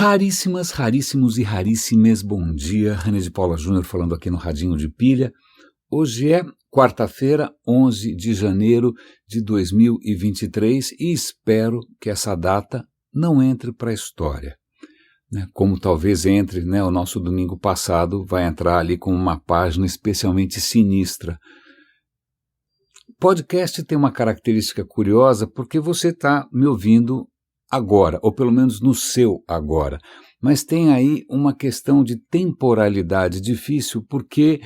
Raríssimos e raríssimes, bom dia. René de Paula Júnior falando aqui no Radinho de Pilha. Hoje é quarta-feira, 11 de janeiro de 2023 e espero que essa data não entre para a história. Como talvez entre, o nosso domingo passado vai entrar ali com uma página especialmente sinistra. Podcast tem uma característica curiosa porque você está me ouvindo agora, ou pelo menos no seu agora, mas tem aí uma questão de temporalidade difícil porque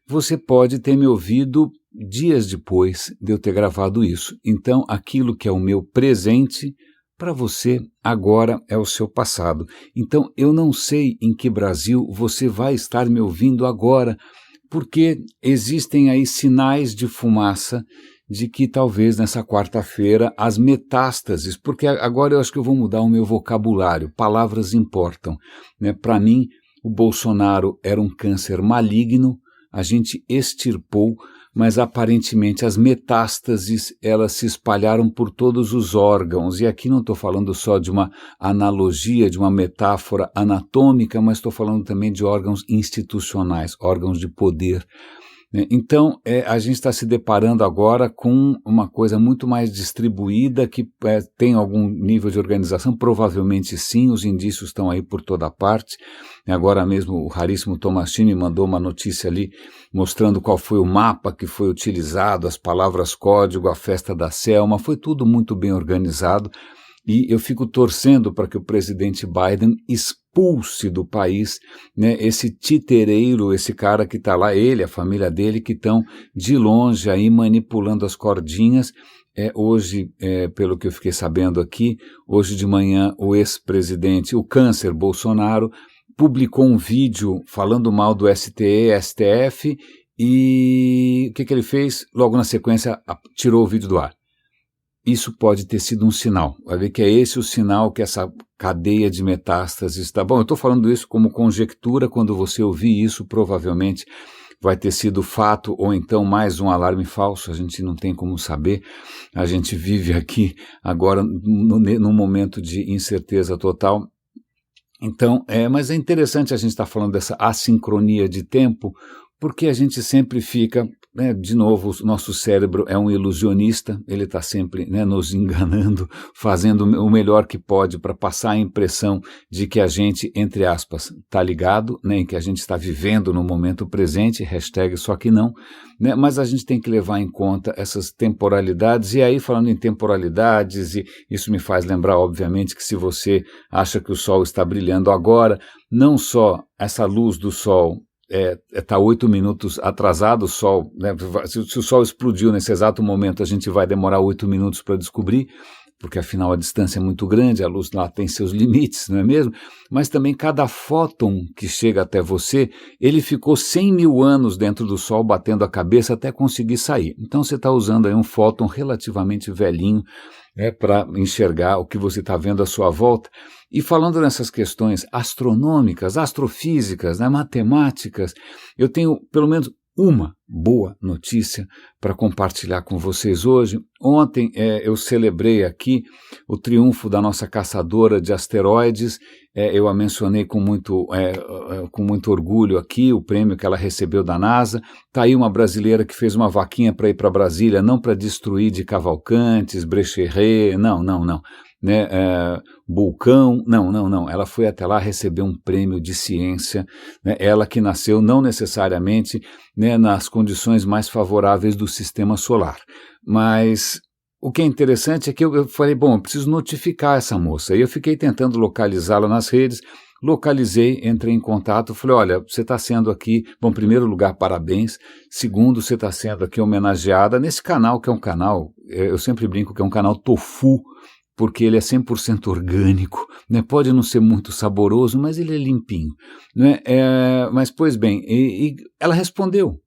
você pode ter me ouvido dias depois de eu ter gravado isso. Então, aquilo que é o meu presente, para você, agora é o seu passado. Então, eu não sei em que Brasil você vai estar me ouvindo agora, porque existem aí sinais de fumaça de que talvez nessa quarta-feira as metástases, porque agora eu acho que eu vou mudar o meu vocabulário, palavras importam. Para mim, o Bolsonaro era um câncer maligno, a gente extirpou, mas aparentemente as metástases elas se espalharam por todos os órgãos, e aqui não estou falando só de uma analogia, de uma metáfora anatômica, mas estou falando também de órgãos institucionais, órgãos de poder. Então, a gente está se deparando agora com uma coisa muito mais distribuída, que tem algum nível de organização, provavelmente sim, os indícios estão aí por toda parte. Agora mesmo o raríssimo Tommasini mandou uma notícia ali, mostrando qual foi o mapa que foi utilizado, as palavras código, a festa da Selma, foi tudo muito bem organizado. E eu fico torcendo para que o presidente Biden expulse do país esse titereiro, esse cara que está lá, ele, a família dele, que estão de longe aí manipulando as cordinhas. Hoje, pelo que eu fiquei sabendo aqui, hoje de manhã o ex-presidente, o câncer Bolsonaro, publicou um vídeo falando mal do STE, STF, e o que ele fez? Logo na sequência, tirou o vídeo do ar. Isso pode ter sido um sinal, vai ver que é esse o sinal que essa cadeia de metástases está. Bom, eu estou falando isso como conjectura, quando você ouvir isso provavelmente vai ter sido fato ou então mais um alarme falso, a gente não tem como saber, a gente vive aqui agora num momento de incerteza total. Então, mas é interessante a gente estar falando dessa assincronia de tempo, porque a gente sempre fica... de novo, o nosso cérebro é um ilusionista, ele está sempre nos enganando, fazendo o melhor que pode para passar a impressão de que a gente, entre aspas, está ligado, em que a gente está vivendo no momento presente, hashtag só que não, mas a gente tem que levar em conta essas temporalidades, e aí falando em temporalidades, e isso me faz lembrar, obviamente, que se você acha que o sol está brilhando agora, não só essa luz do sol está 8 minutos atrasado o sol, se o sol explodiu nesse exato momento, a gente vai demorar 8 minutos para descobrir, porque afinal a distância é muito grande, a luz lá tem seus limites, não é mesmo? Mas também cada fóton que chega até você, ele ficou 100 mil anos dentro do sol batendo a cabeça até conseguir sair. Então você está usando aí um fóton relativamente velhinho, para enxergar o que você está vendo à sua volta. E falando nessas questões astronômicas, astrofísicas, matemáticas, eu tenho pelo menos uma boa notícia para compartilhar com vocês hoje. Ontem eu celebrei aqui o triunfo da nossa caçadora de asteroides, eu a mencionei com muito orgulho aqui, o prêmio que ela recebeu da NASA. Está aí uma brasileira que fez uma vaquinha para ir para Brasília, não para destruir de Cavalcantes, Brecheret, não. Vulcão, não, ela foi até lá receber um prêmio de ciência, ela que nasceu não necessariamente nas condições mais favoráveis do sistema solar, mas o que é interessante é que eu falei, bom, eu preciso notificar essa moça, e eu fiquei tentando localizá-la nas redes, localizei, entrei em contato, falei, olha, você está sendo aqui, bom, em primeiro lugar, parabéns, segundo, você está sendo aqui homenageada nesse canal, que é um canal, eu sempre brinco que é um canal tofu, porque ele é 100% orgânico, pode não ser muito saboroso, mas ele é limpinho. Mas, pois bem, e ela respondeu,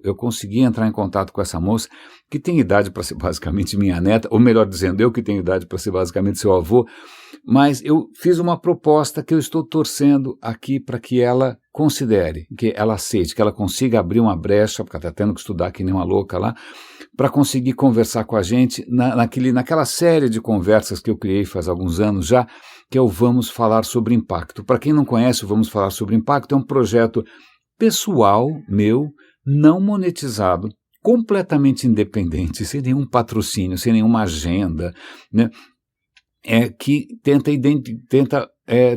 eu consegui entrar em contato com essa moça, que tem idade para ser basicamente minha neta, ou melhor dizendo, eu que tenho idade para ser basicamente seu avô, mas eu fiz uma proposta que eu estou torcendo aqui para que ela considere, que ela aceite, que ela consiga abrir uma brecha, porque ela está tendo que estudar que nem uma louca lá, para conseguir conversar com a gente naquela série de conversas que eu criei faz alguns anos já, que é o Vamos Falar Sobre Impacto. Para quem não conhece o Vamos Falar Sobre Impacto, é um projeto pessoal meu, não monetizado, completamente independente, sem nenhum patrocínio, sem nenhuma agenda, né? Que tenta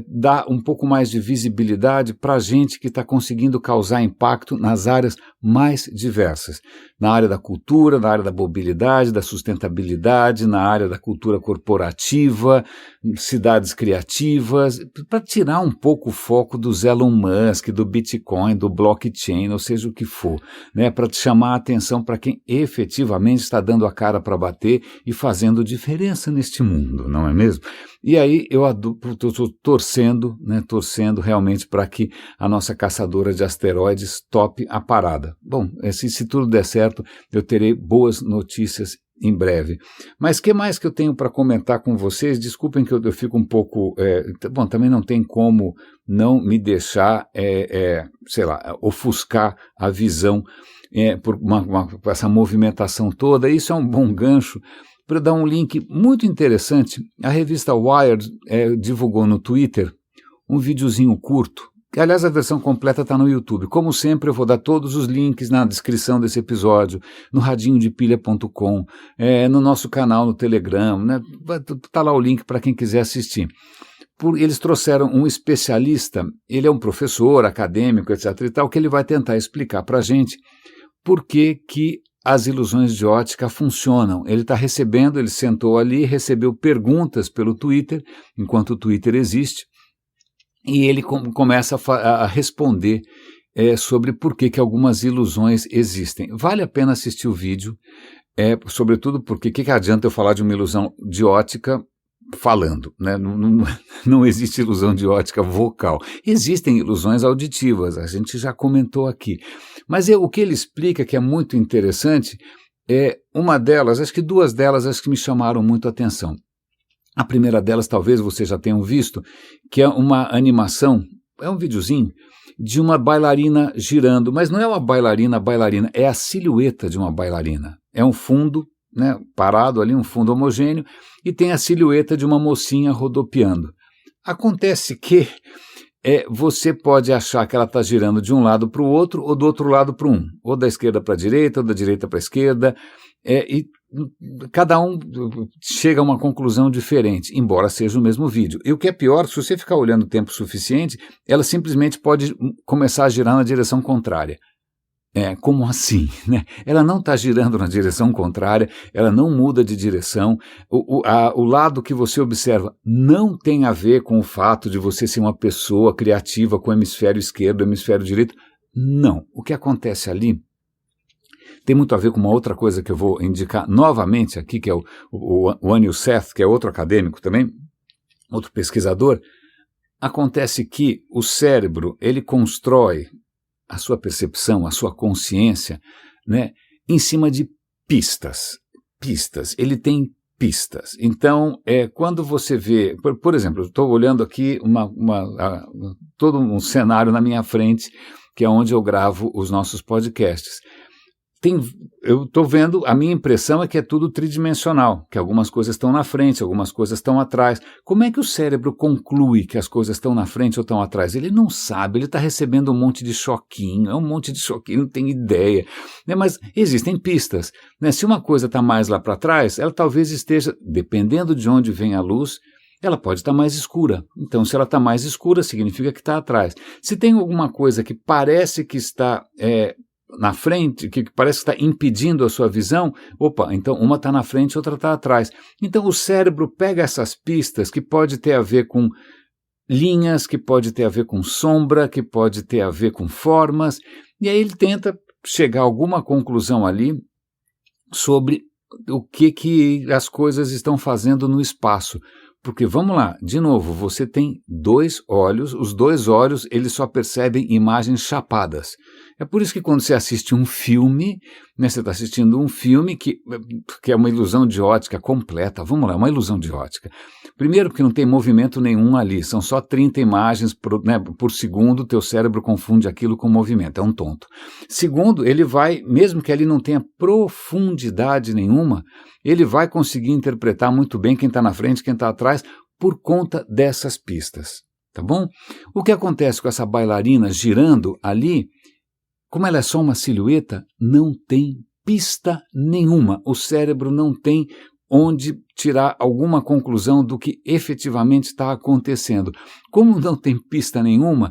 dar um pouco mais de visibilidade para a gente que está conseguindo causar impacto nas áreas mais diversas. Na área da cultura, na área da mobilidade, da sustentabilidade, na área da cultura corporativa, cidades criativas, para tirar um pouco o foco dos Elon Musk, do Bitcoin, do blockchain, ou seja o que for, né, para chamar a atenção para quem efetivamente está dando a cara para bater e fazendo diferença neste mundo, não é mesmo? E aí eu estou torcendo realmente para que a nossa caçadora de asteroides tope a parada. Bom, se tudo der certo, eu terei boas notícias em breve. Mas o que mais que eu tenho para comentar com vocês? Desculpem que eu fico um pouco... bom, também não tem como não me deixar, ofuscar a visão por essa movimentação toda. Isso é um bom gancho para dar um link muito interessante. A revista Wired divulgou no Twitter um videozinho curto, que aliás a versão completa está no YouTube. Como sempre eu vou dar todos os links na descrição desse episódio, no radinhodepilha.com, no nosso canal no Telegram, né? Tá lá o link para quem quiser assistir. Eles trouxeram um especialista, ele é um professor, acadêmico, etc. e tal, que ele vai tentar explicar para a gente por que as ilusões de ótica funcionam. Ele sentou ali, recebeu perguntas pelo Twitter, enquanto o Twitter existe, e ele começa a responder sobre por que algumas ilusões existem. Vale a pena assistir o vídeo, sobretudo porque o que adianta eu falar de uma ilusão de ótica falando, né? Não existe ilusão de ótica vocal. Existem ilusões auditivas, a gente já comentou aqui. Mas o que ele explica, que é muito interessante, uma delas, acho que duas delas, acho que me chamaram muito a atenção. A primeira delas, talvez você já tenham visto, que é uma animação, é um videozinho, de uma bailarina girando, mas não é uma bailarina, é a silhueta de uma bailarina. É um fundo, né, parado ali, um fundo homogêneo, e tem a silhueta de uma mocinha rodopiando. Acontece que você pode achar que ela está girando de um lado para o outro, ou do outro lado para um, ou da esquerda para a direita, ou da direita para a esquerda, e cada um chega a uma conclusão diferente, embora seja o mesmo vídeo. E o que é pior, se você ficar olhando o tempo suficiente, ela simplesmente pode começar a girar na direção contrária. Como assim, né? Ela não está girando na direção contrária, ela não muda de direção, o lado que você observa não tem a ver com o fato de você ser uma pessoa criativa com o hemisfério esquerdo, o hemisfério direito. Não. O que acontece ali tem muito a ver com uma outra coisa que eu vou indicar novamente aqui, que é o Anil Seth, que é outro acadêmico também, outro pesquisador. Acontece que o cérebro, ele constrói a sua percepção, a sua consciência, né, em cima de pistas. Ele tem pistas. Então, quando você vê, por exemplo, eu estou olhando aqui todo um cenário na minha frente, que é onde eu gravo os nossos podcasts. Eu estou vendo, a minha impressão é que é tudo tridimensional, que algumas coisas estão na frente, algumas coisas estão atrás. Como é que o cérebro conclui que as coisas estão na frente ou estão atrás? Ele não sabe, ele está recebendo um monte de choquinho, não tem ideia. Né? Mas existem pistas. Né? Se uma coisa está mais lá para trás, ela talvez esteja, dependendo de onde vem a luz, ela pode estar mais escura. Então, se ela está mais escura, significa que está atrás. Se tem alguma coisa que parece que está na frente, que parece que está impedindo a sua visão, então uma está na frente, outra está atrás. Então o cérebro pega essas pistas que pode ter a ver com linhas, que pode ter a ver com sombra, que pode ter a ver com formas, e aí ele tenta chegar a alguma conclusão ali sobre o que as coisas estão fazendo no espaço. Porque, vamos lá, de novo, você tem dois olhos, os dois olhos eles só percebem imagens chapadas. É por isso que quando você assiste um filme, né, você está assistindo um filme que é uma ilusão de ótica completa, vamos lá, uma ilusão de ótica. Primeiro porque não tem movimento nenhum ali, são só 30 imagens por segundo, teu cérebro confunde aquilo com movimento, é um tonto. Segundo, ele vai, mesmo que ali não tenha profundidade nenhuma, ele vai conseguir interpretar muito bem quem está na frente, quem está atrás, por conta dessas pistas, tá bom? O que acontece com essa bailarina girando ali, como ela é só uma silhueta, não tem pista nenhuma. O cérebro não tem onde tirar alguma conclusão do que efetivamente está acontecendo. Como não tem pista nenhuma,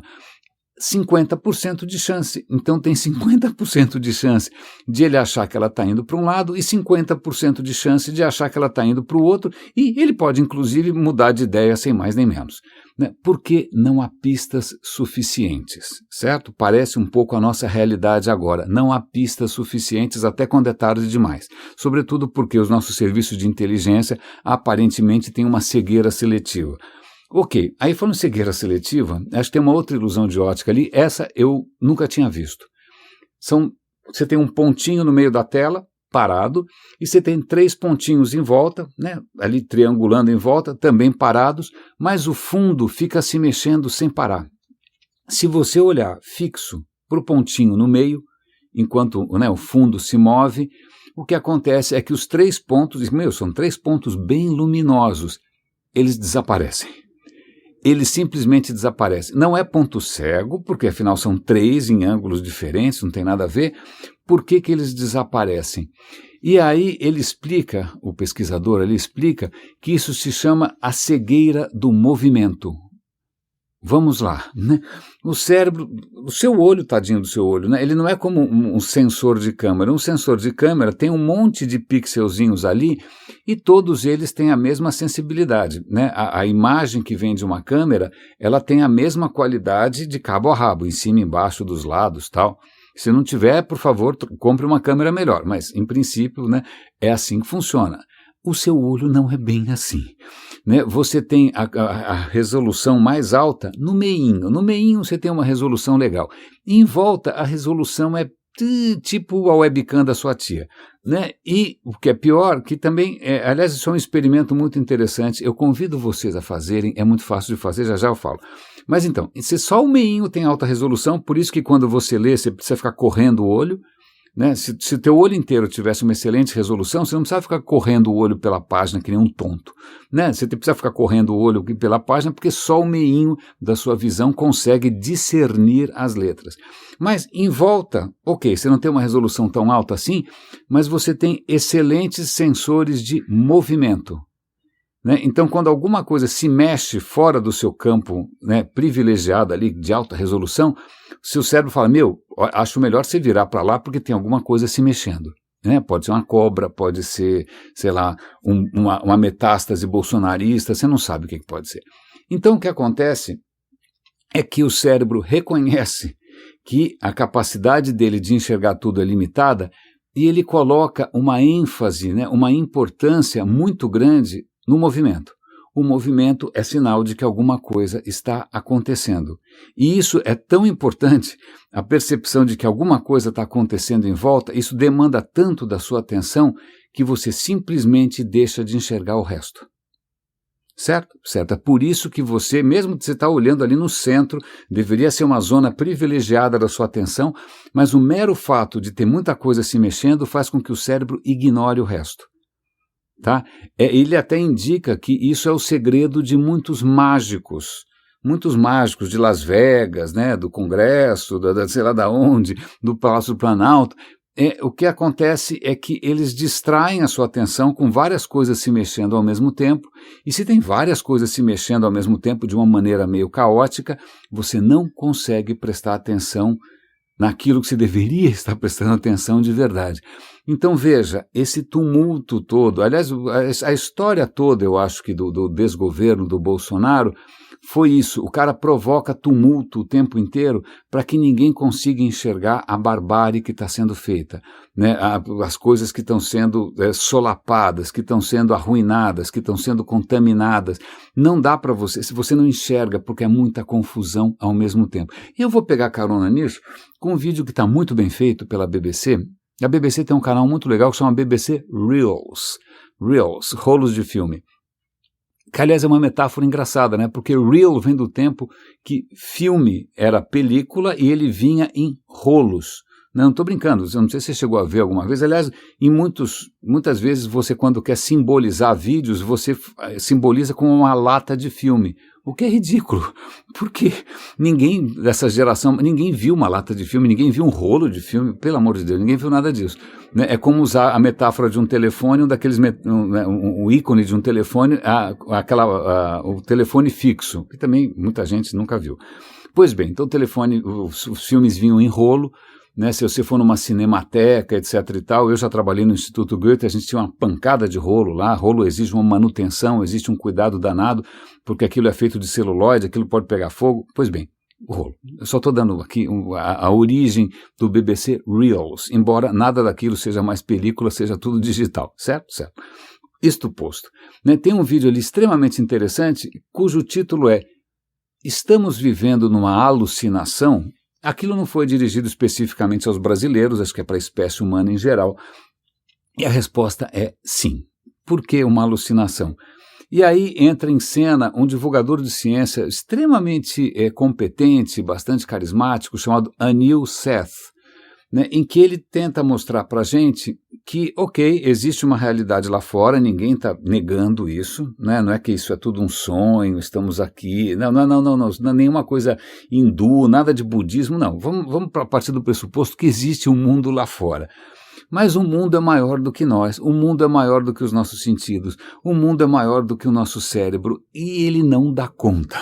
50% de chance. Então tem 50% de chance de ele achar que ela está indo para um lado e 50% de chance de achar que ela está indo para o outro, e ele pode inclusive mudar de ideia sem mais nem menos, né? Porque não há pistas suficientes, certo? Parece um pouco a nossa realidade agora. Não há pistas suficientes até quando é tarde demais. Sobretudo porque os nossos serviços de inteligência aparentemente têm uma cegueira seletiva. Ok, aí falando em cegueira seletiva, acho que tem uma outra ilusão de ótica ali, essa eu nunca tinha visto. Você tem um pontinho no meio da tela, parado, e você tem 3 pontinhos em volta, né, ali triangulando em volta, também parados, mas o fundo fica se mexendo sem parar. Se você olhar fixo para o pontinho no meio, enquanto, né, o fundo se move, o que acontece é que os 3 pontos, são 3 pontos bem luminosos, eles desaparecem. Eles simplesmente desaparecem. Não é ponto cego, porque afinal são 3 em ângulos diferentes, não tem nada a ver. Por que eles desaparecem? E aí ele explica, o pesquisador ali explica, que isso se chama a cegueira do movimento. Vamos lá, né? O cérebro, o seu olho, tadinho do seu olho, né? Ele não é como um sensor de câmera. Um sensor de câmera tem um monte de pixelzinhos ali e todos eles têm a mesma sensibilidade, né? A imagem que vem de uma câmera, ela tem a mesma qualidade de cabo a rabo, em cima, embaixo, dos lados, tal. Se não tiver, por favor, compre uma câmera melhor, mas em princípio, né, é assim que funciona. O seu olho não é bem assim, né? Você tem a resolução mais alta no meinho. No meinho você tem uma resolução legal. E em volta a resolução é tipo a webcam da sua tia, né? E o que é pior, que também, aliás, isso é um experimento muito interessante, eu convido vocês a fazerem, é muito fácil de fazer, já já eu falo. Mas então, se só o meinho tem alta resolução, por isso que quando você lê, você precisa ficar correndo o olho, né? Se teu olho inteiro tivesse uma excelente resolução, você não precisava ficar correndo o olho pela página que nem um tonto, né? Você precisa ficar correndo o olho pela página porque só o meinho da sua visão consegue discernir as letras. Mas em volta, ok, você não tem uma resolução tão alta assim, mas você tem excelentes sensores de movimento, né? Então, quando alguma coisa se mexe fora do seu campo, né, privilegiado ali, de alta resolução, seu cérebro fala, acho melhor você virar para lá porque tem alguma coisa se mexendo, né? Pode ser uma cobra, pode ser, sei lá, uma metástase bolsonarista, você não sabe o que pode ser. Então, o que acontece é que o cérebro reconhece que a capacidade dele de enxergar tudo é limitada e ele coloca uma ênfase, né, uma importância muito grande no movimento. O movimento é sinal de que alguma coisa está acontecendo. E isso é tão importante, a percepção de que alguma coisa está acontecendo em volta, isso demanda tanto da sua atenção que você simplesmente deixa de enxergar o resto. Certo? Certo. É por isso que você, mesmo que você está olhando ali no centro, deveria ser uma zona privilegiada da sua atenção, mas o mero fato de ter muita coisa se mexendo faz com que o cérebro ignore o resto. Tá? Ele até indica que isso é o segredo de muitos mágicos de Las Vegas, né, do Congresso, sei lá da onde, do Palácio do Planalto. O que acontece é que eles distraem a sua atenção com várias coisas se mexendo ao mesmo tempo, e se tem várias coisas se mexendo ao mesmo tempo de uma maneira meio caótica, você não consegue prestar atenção naquilo que você deveria estar prestando atenção de verdade. Então veja, esse tumulto todo, aliás, a história toda, eu acho que do desgoverno do Bolsonaro, foi isso, o cara provoca tumulto o tempo inteiro para que ninguém consiga enxergar a barbárie que está sendo feita, né? As coisas que estão sendo solapadas, que estão sendo arruinadas, que estão sendo contaminadas. Não dá para você, se você não enxerga, porque é muita confusão ao mesmo tempo. E eu vou pegar carona nisso com um vídeo que está muito bem feito pela BBC. A BBC tem um canal muito legal que chama BBC Reels, rolos de filme. Que, aliás, é uma metáfora engraçada, né? Porque reel vem do tempo que filme era película e ele vinha em rolos, Não estou brincando, eu não sei se você chegou a ver alguma vez. Aliás, muitas vezes você, quando quer simbolizar vídeos, você simboliza com uma lata de filme, o que é ridículo, porque ninguém dessa geração, ninguém viu uma lata de filme, ninguém viu um rolo de filme, pelo amor de Deus, ninguém viu nada disso. Né? É como usar a metáfora de um telefone, um ícone de um telefone, o telefone fixo, que também muita gente nunca viu. Pois bem, então o telefone, os filmes vinham em rolo, né, se você for numa cinemateca, etc e tal. Eu já trabalhei no Instituto Goethe, a gente tinha uma pancada de rolo lá. Rolo exige uma manutenção, existe um cuidado danado, porque aquilo é feito de celulóide, aquilo pode pegar fogo. Pois bem, o rolo. Eu só estou dando aqui a origem do BBC Reels, embora nada daquilo seja mais película, seja tudo digital, certo? Certo. Isto posto, né, tem um vídeo ali extremamente interessante, cujo título é "Estamos vivendo numa alucinação?". Aquilo não foi dirigido especificamente aos brasileiros, acho que é para a espécie humana em geral. E a resposta é sim. Por que uma alucinação? E aí entra em cena um divulgador de ciência extremamente competente, bastante carismático, chamado Anil Seth, né, em que ele tenta mostrar para a gente que, ok, existe uma realidade lá fora, ninguém está negando isso, né, não é que isso é tudo um sonho, estamos aqui, não é nenhuma coisa hindu, nada de budismo, não, vamos a partir do pressuposto que existe um mundo lá fora. Mas o mundo é maior do que nós, o mundo é maior do que os nossos sentidos, o mundo é maior do que o nosso cérebro, e ele não dá conta.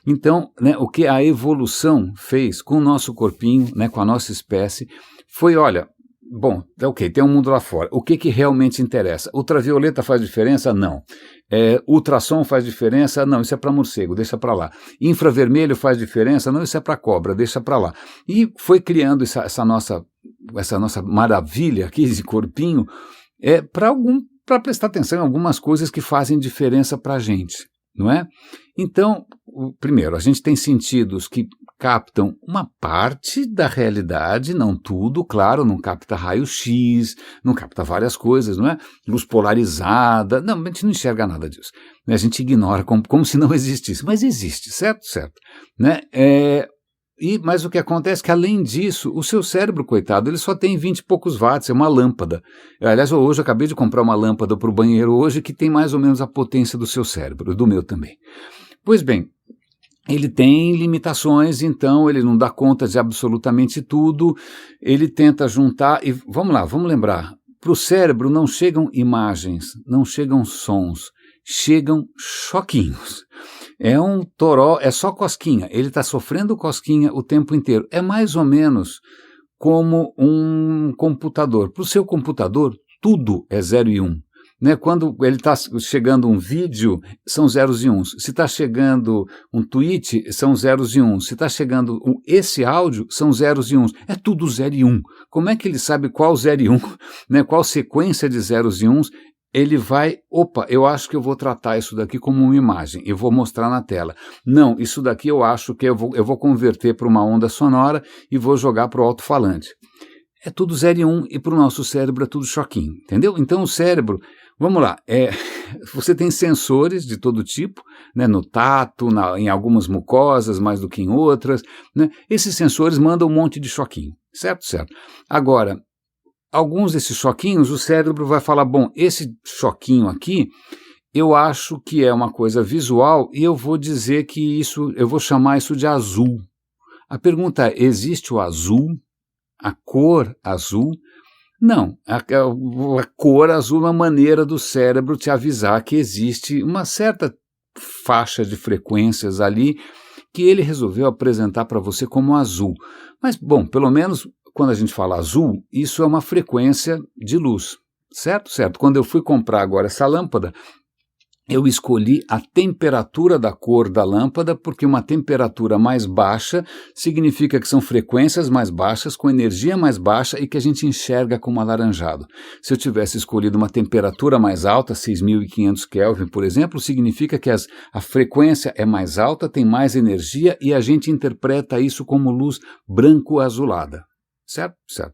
Então, né, o que a evolução fez com o nosso corpinho, né, com a nossa espécie, foi, olha, bom, ok, tem um mundo lá fora, o que realmente interessa? Ultravioleta faz diferença? Não. Ultrassom faz diferença? Não, isso é para morcego, deixa para lá. Infravermelho faz diferença? Não, isso é para cobra, deixa para lá. E foi criando essa nossa maravilha aqui de corpinho para prestar atenção em algumas coisas que fazem diferença para a gente, não é? Então, primeiro, a gente tem sentidos que captam uma parte da realidade, não tudo, claro, não capta raio-x, não capta várias coisas, não é? Luz polarizada, não, a gente não enxerga nada disso, né? A gente ignora como se não existisse, mas existe, certo? Certo, né? Mas o que acontece é que, além disso, o seu cérebro, coitado, ele só tem 20 e poucos watts, é uma lâmpada. Aliás, hoje eu acabei de comprar uma lâmpada para o banheiro hoje que tem mais ou menos a potência do seu cérebro, do meu também. Pois bem, ele tem limitações, então ele não dá conta de absolutamente tudo, ele tenta juntar, e vamos lá, vamos lembrar, para o cérebro não chegam imagens, não chegam sons, chegam choquinhos. É um toró, é só cosquinha, ele está sofrendo cosquinha o tempo inteiro. É mais ou menos como um computador. Para o seu computador, tudo é 0 e 1. Né? Quando ele está chegando um vídeo, são zeros e uns. Se está chegando um tweet, são zeros e uns. Se está chegando esse áudio, são zeros e uns. É tudo 0 e 1. Como é que ele sabe qual 0 e 1, né? Qual sequência de zeros e uns? Ele vai, eu acho que eu vou tratar isso daqui como uma imagem, eu vou mostrar na tela. Não, isso daqui eu acho que eu vou converter para uma onda sonora e vou jogar para o alto-falante. É tudo 0 e 1 e para o nosso cérebro é tudo choquinho, entendeu? Então o cérebro, vamos lá, você tem sensores de todo tipo, né, no tato, em algumas mucosas mais do que em outras, né? Esses sensores mandam um monte de choquinho, certo? Certo. Agora, alguns desses choquinhos, o cérebro vai falar, bom, esse choquinho aqui, eu acho que é uma coisa visual e eu vou dizer que eu vou chamar isso de azul. A pergunta é, existe o azul? A cor azul? Não, a cor azul é uma maneira do cérebro te avisar que existe uma certa faixa de frequências ali que ele resolveu apresentar para você como azul. Mas, bom, pelo menos quando a gente fala azul, isso é uma frequência de luz, certo? Certo. Quando eu fui comprar agora essa lâmpada, eu escolhi a temperatura da cor da lâmpada, porque uma temperatura mais baixa significa que são frequências mais baixas, com energia mais baixa e que a gente enxerga como alaranjado. Se eu tivesse escolhido uma temperatura mais alta, 6.500 Kelvin, por exemplo, significa que a frequência é mais alta, tem mais energia e a gente interpreta isso como luz branco-azulada. Certo? Certo.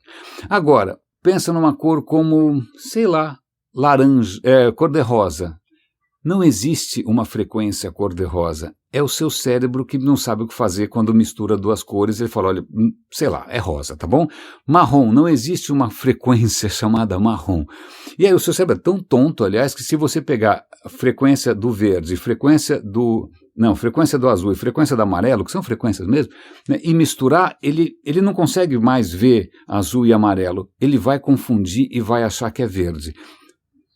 Agora, pensa numa cor como, sei lá, laranja, cor-de-rosa. Não existe uma frequência cor-de-rosa. é o seu cérebro que não sabe o que fazer quando mistura duas cores. Ele fala, olha, sei lá, é rosa, tá bom? Marrom, não existe uma frequência chamada marrom. E aí o seu cérebro é tão tonto, aliás, que se você pegar a frequência do verde, frequência do azul e frequência do amarelo, que são frequências mesmo, né, e misturar, ele não consegue mais ver azul e amarelo. Ele vai confundir e vai achar que é verde.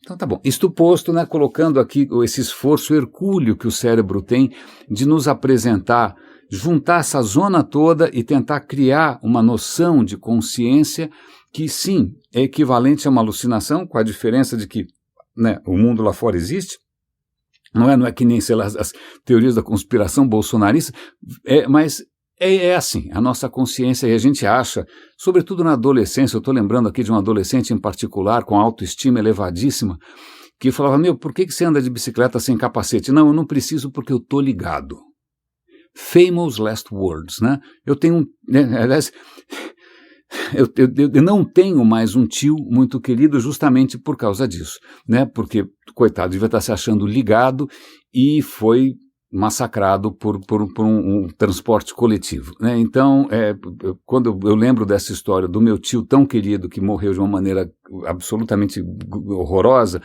Então tá bom, isto posto, né, colocando aqui esse esforço hercúleo que o cérebro tem de nos apresentar, juntar essa zona toda e tentar criar uma noção de consciência que sim, é equivalente a uma alucinação, com a diferença de que, né, o mundo lá fora existe, não é que nem, sei lá, as teorias da conspiração bolsonarista, mas é assim, a nossa consciência, e a gente acha, sobretudo na adolescência, eu estou lembrando aqui de um adolescente em particular, com autoestima elevadíssima, que falava, por que você anda de bicicleta sem capacete? Não, eu não preciso porque eu estou ligado. Famous last words, né? Eu tenho, aliás, eu não tenho mais um tio muito querido justamente por causa disso, né? Porque, coitado, devia estar se achando ligado e foi massacrado por um transporte coletivo, né? Então, quando eu lembro dessa história do meu tio tão querido que morreu de uma maneira absolutamente horrorosa,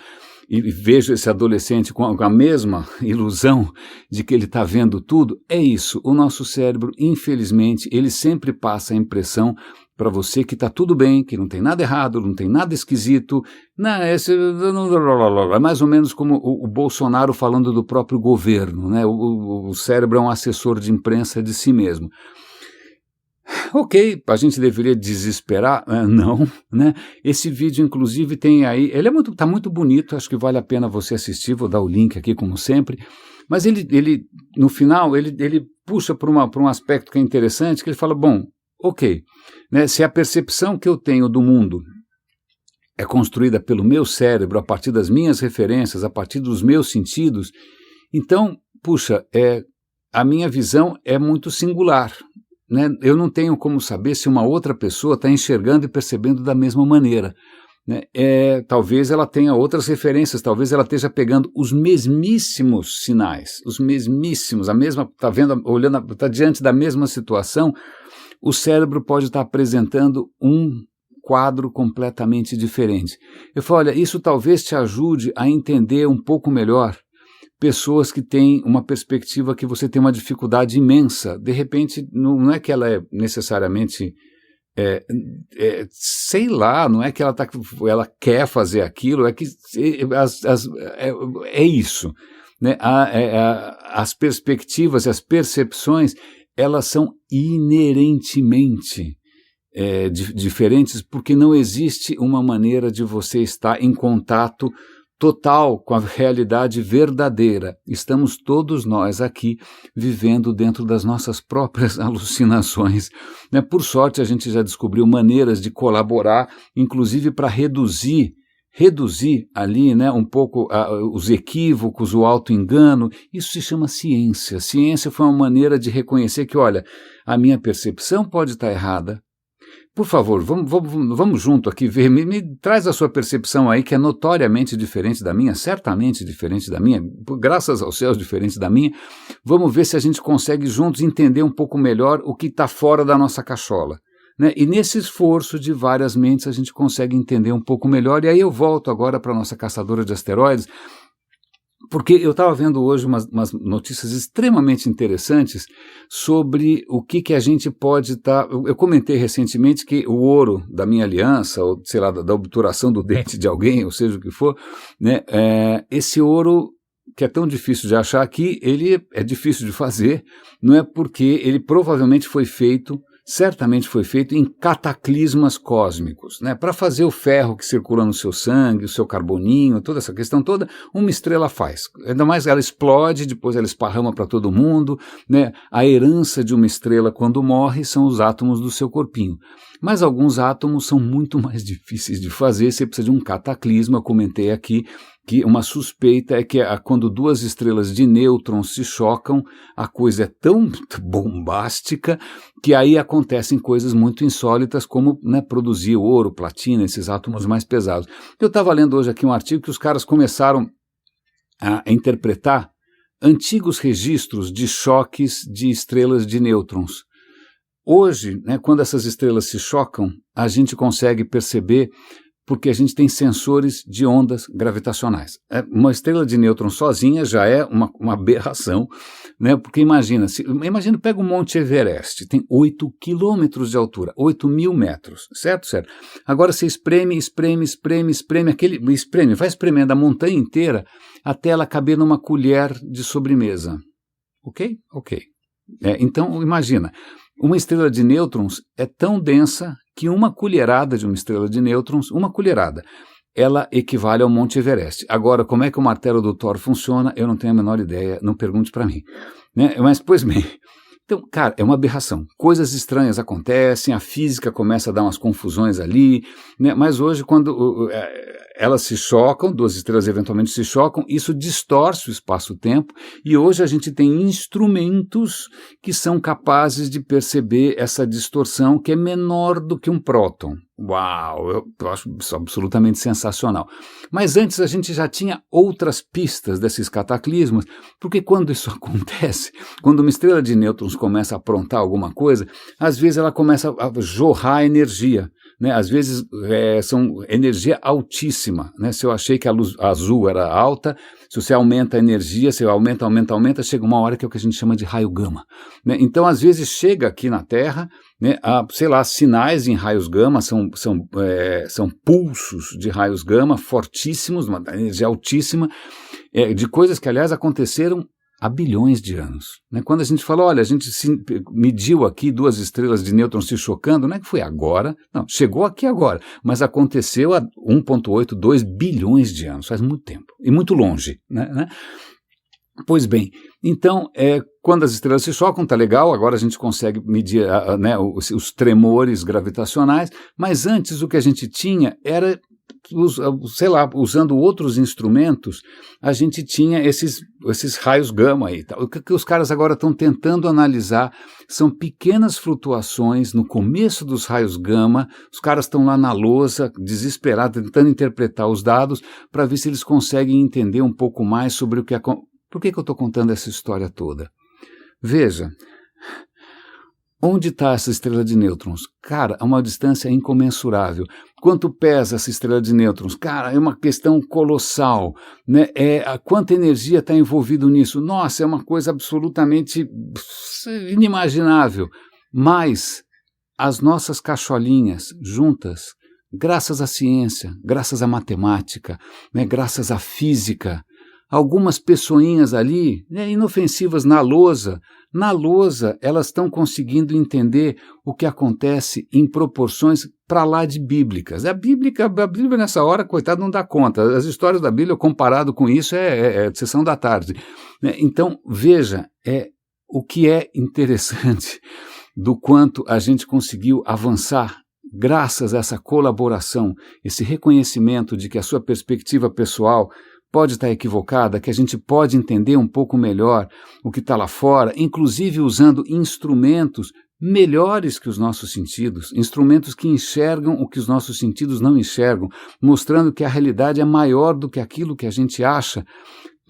e vejo esse adolescente com a mesma ilusão de que ele está vendo tudo, é isso, o nosso cérebro, infelizmente, ele sempre passa a impressão para você que está tudo bem, que não tem nada errado, não tem nada esquisito. Não, é mais ou menos como o Bolsonaro falando do próprio governo, né? O cérebro é um assessor de imprensa de si mesmo. Ok, a gente deveria desesperar? Não, né? Esse vídeo, inclusive, tem aí, ele tá muito bonito, acho que vale a pena você assistir, vou dar o link aqui, como sempre, mas ele no final, ele puxa para um aspecto que é interessante, que ele fala, bom, ok, né, se a percepção que eu tenho do mundo é construída pelo meu cérebro, a partir das minhas referências, a partir dos meus sentidos, então, puxa, a minha visão é muito singular, né? Eu não tenho como saber se uma outra pessoa está enxergando e percebendo da mesma maneira, né? Talvez ela tenha outras referências, talvez ela esteja pegando os mesmíssimos sinais, os mesmíssimos, a mesma, está vendo, olhando, está diante da mesma situação. O cérebro pode estar apresentando um quadro completamente diferente. Eu falo, olha, isso talvez te ajude a entender um pouco melhor pessoas que têm uma perspectiva que você tem uma dificuldade imensa. De repente, não é que ela é necessariamente, sei lá, não é que ela quer fazer aquilo, é que é isso, né? As perspectivas, as percepções, elas são inerentemente diferentes, porque não existe uma maneira de você estar em contato total com a realidade verdadeira. Estamos todos nós aqui vivendo dentro das nossas próprias alucinações, né? Por sorte, a gente já descobriu maneiras de colaborar, inclusive para reduzir ali, né, um pouco os equívocos, o auto-engano. Isso se chama ciência. Ciência foi uma maneira de reconhecer que, olha, a minha percepção pode estar errada. Por favor, vamos junto aqui ver, me traz a sua percepção aí, que é notoriamente diferente da minha, certamente diferente da minha, graças aos céus diferente da minha. Vamos ver se a gente consegue juntos entender um pouco melhor o que está fora da nossa cachola, né? E nesse esforço de várias mentes a gente consegue entender um pouco melhor. E aí eu volto agora para a nossa caçadora de asteroides, porque eu estava vendo hoje umas notícias extremamente interessantes sobre o que a gente pode estar... Eu comentei recentemente que o ouro da minha aliança, ou sei lá, da obturação do dente de alguém, ou seja o que for, né, esse ouro que é tão difícil de achar aqui, ele é difícil de fazer, não é porque ele provavelmente foi feito, certamente foi feito em cataclismas cósmicos, né? Para fazer o ferro que circula no seu sangue, o seu carboninho, toda essa questão toda, uma estrela faz. Ainda mais ela explode, depois ela esparrama para todo mundo, né? A herança de uma estrela quando morre são os átomos do seu corpinho. Mas alguns átomos são muito mais difíceis de fazer, você precisa de um cataclisma. Eu comentei aqui que uma suspeita é que quando duas estrelas de nêutrons se chocam, a coisa é tão bombástica que aí acontecem coisas muito insólitas, como, né, produzir ouro, platina, esses átomos mais pesados. Eu estava lendo hoje aqui um artigo que os caras começaram a interpretar antigos registros de choques de estrelas de nêutrons. Hoje, né, quando essas estrelas se chocam, a gente consegue perceber porque a gente tem sensores de ondas gravitacionais. Uma estrela de nêutrons sozinha já é uma aberração, né? Porque imagina, pega o Monte Everest, tem 8 quilômetros de altura, 8.000 metros, certo? Agora você espreme, vai espremendo a montanha inteira até ela caber numa colher de sobremesa. Ok? Ok. Então, imagina, uma estrela de nêutrons é tão densa que uma colherada de uma estrela de nêutrons, ela equivale ao Monte Everest. Agora, como é que o martelo do Thor funciona, eu não tenho a menor ideia, não pergunte para mim. Né? Mas, pois bem, então, cara, é uma aberração. Coisas estranhas acontecem, a física começa a dar umas confusões ali, né? Mas hoje, quando elas se chocam, duas estrelas eventualmente se chocam, isso distorce o espaço-tempo, e hoje a gente tem instrumentos que são capazes de perceber essa distorção que é menor do que um próton. Uau, eu acho isso absolutamente sensacional. Mas antes a gente já tinha outras pistas desses cataclismos, porque quando isso acontece, quando uma estrela de nêutrons começa a aprontar alguma coisa, às vezes ela começa a jorrar energia, né? Às vezes são energia altíssima, né? Se eu achei que a luz azul era alta, se você aumenta a energia, se aumenta, chega uma hora que é o que a gente chama de raio gama, né? Então, às vezes chega aqui na Terra, né, sinais em raios gama, são pulsos de raios gama fortíssimos, uma energia altíssima, de coisas que, aliás, aconteceram há bilhões de anos. Né? Quando a gente fala, olha, a gente mediu aqui duas estrelas de nêutrons se chocando, não é que foi agora, não, chegou aqui agora, mas aconteceu há 1,8, 2 bilhões de anos, faz muito tempo, e muito longe, né? Pois bem, então, quando as estrelas se chocam, tá legal, agora a gente consegue medir né, os tremores gravitacionais, mas antes o que a gente tinha era, usando outros instrumentos, a gente tinha esses raios gama aí. O que os caras agora estão tentando analisar são pequenas flutuações no começo dos raios gama, os caras estão lá na lousa, desesperados, tentando interpretar os dados para ver se eles conseguem entender um pouco mais sobre o que acontece. Por que eu estou contando essa história toda? Veja, onde está essa estrela de nêutrons? Cara, a uma distância incomensurável. Quanto pesa essa estrela de nêutrons? Cara, é uma questão colossal, né? Quanta energia está envolvido nisso? Nossa, é uma coisa absolutamente inimaginável. Mas as nossas cacholinhas juntas, graças à ciência, graças à matemática, né, graças à física, algumas pessoinhas ali, né, inofensivas na lousa, elas estão conseguindo entender o que acontece em proporções para lá de bíblicas. A Bíblia nessa hora, coitado, não dá conta. As histórias da Bíblia, comparado com isso, é sessão da tarde. Né? Então, veja, o que é interessante do quanto a gente conseguiu avançar graças a essa colaboração, esse reconhecimento de que a sua perspectiva pessoal pode estar equivocada, que a gente pode entender um pouco melhor o que está lá fora, inclusive usando instrumentos melhores que os nossos sentidos, instrumentos que enxergam o que os nossos sentidos não enxergam, mostrando que a realidade é maior do que aquilo que a gente acha.